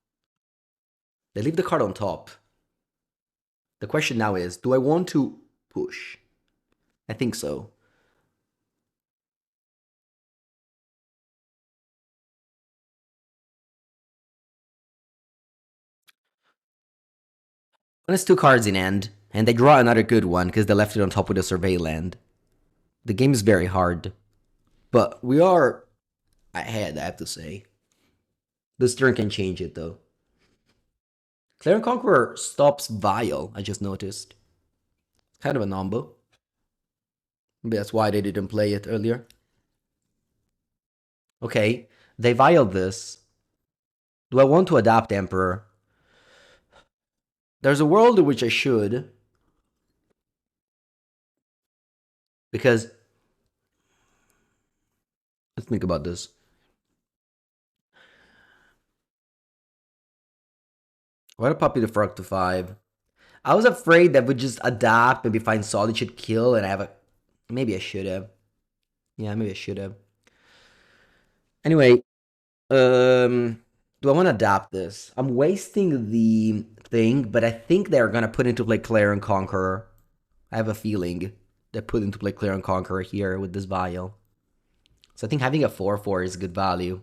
They leave the card on top. The question now is, do I want to push? I think so. When it's 2 cards in hand, and they draw another good one because they left it on top with a Survey land. The game is very hard. But we are ahead, I have to say. This turn can change it, though. Clear and Conqueror stops Vial, I just noticed. Kind of a nombo. Maybe that's why they didn't play it earlier. Okay, they Vial this. Do I want to adapt Emperor? There's a world in which I should. Because, let's think about this. Why did Puppy the Frog to 5? I was afraid that would just adapt, maybe find Solitude kill, and I have a... Maybe I should have. Yeah, maybe I should have. Anyway, do I want to adapt this? I'm wasting the thing, but I think they're gonna put into play Clear and Conqueror. I have a feeling they put into play Clear and Conqueror here with this Vial. So I think having a 4/4 is good value.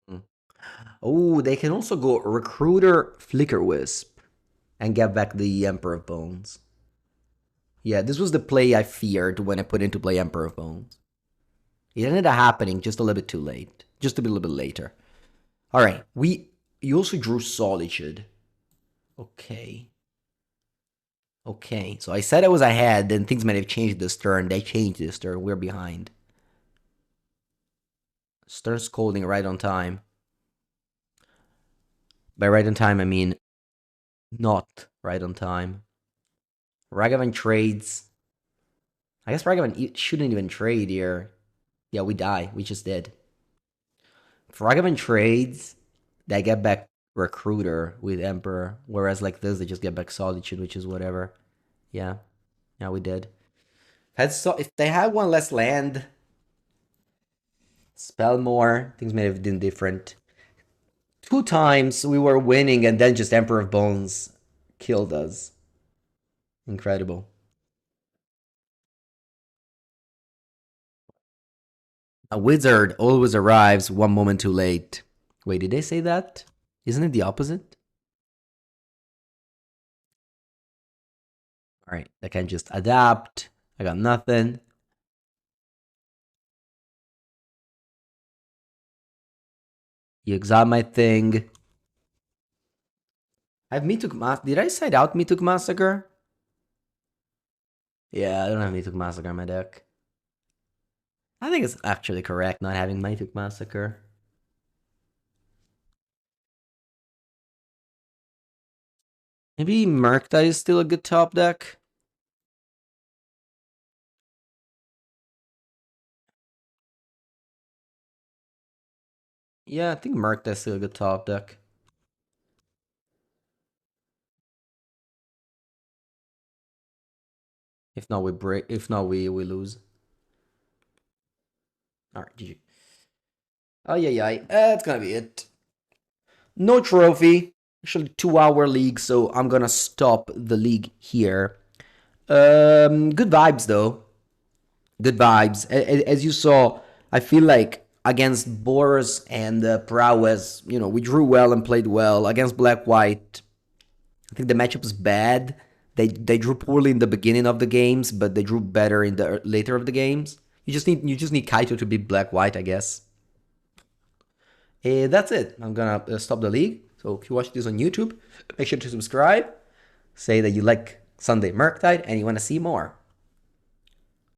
Hmm. Oh, they can also go Recruiter Flicker Wisp and get back the Emperor of Bones. Yeah, this was the play I feared when I put into play Emperor of Bones. It ended up happening just a little bit too late. Just a little bit later. Alright, you also drew Solitude. Okay. Okay, so I said I was ahead, then things might have changed this turn. They changed this turn. We're behind. Stern scolding right on time. By right on time, I mean not right on time. Ragavan trades. I guess Ragavan shouldn't even trade here. Yeah, we die. We just did. If Ragavan trades, they get back Recruiter with Emperor. Whereas like this, they just get back Solitude, which is whatever. Yeah. Yeah, we did. If they had one less land, spell more, things may have been different. 2 times we were winning and then just Emperor of Bones killed us. Incredible. A wizard always arrives 1 moment too late. Wait, did they say that? Isn't it the opposite? Alright, I can just adapt. I got nothing. You exile my thing. I have Mituk Massacre. Did I side out Mituk Massacre? Yeah, I don't have Mituk Massacre in my deck. I think it's actually correct not having Mituk Massacre. Maybe Murktide is still a good top deck? Yeah, I think Murktide is still a good top deck. If not, we break. If not, we lose. All right, GG. Oh yeah, yeah. That's gonna be it. No trophy. Actually, 2-hour league, so I'm gonna stop the league here. Good vibes though. Good vibes. As you saw, I feel like against Boros and Prowess, we drew well and played well. Against Black White, I think the matchup was bad. They drew poorly in the beginning of the games, but they drew better in the later of the games. You just need Kaito to beat Black White, I guess. That's it. I'm gonna stop the league. So if you watch this on YouTube, make sure to subscribe. Say that you like Sunday Murktide and you want to see more.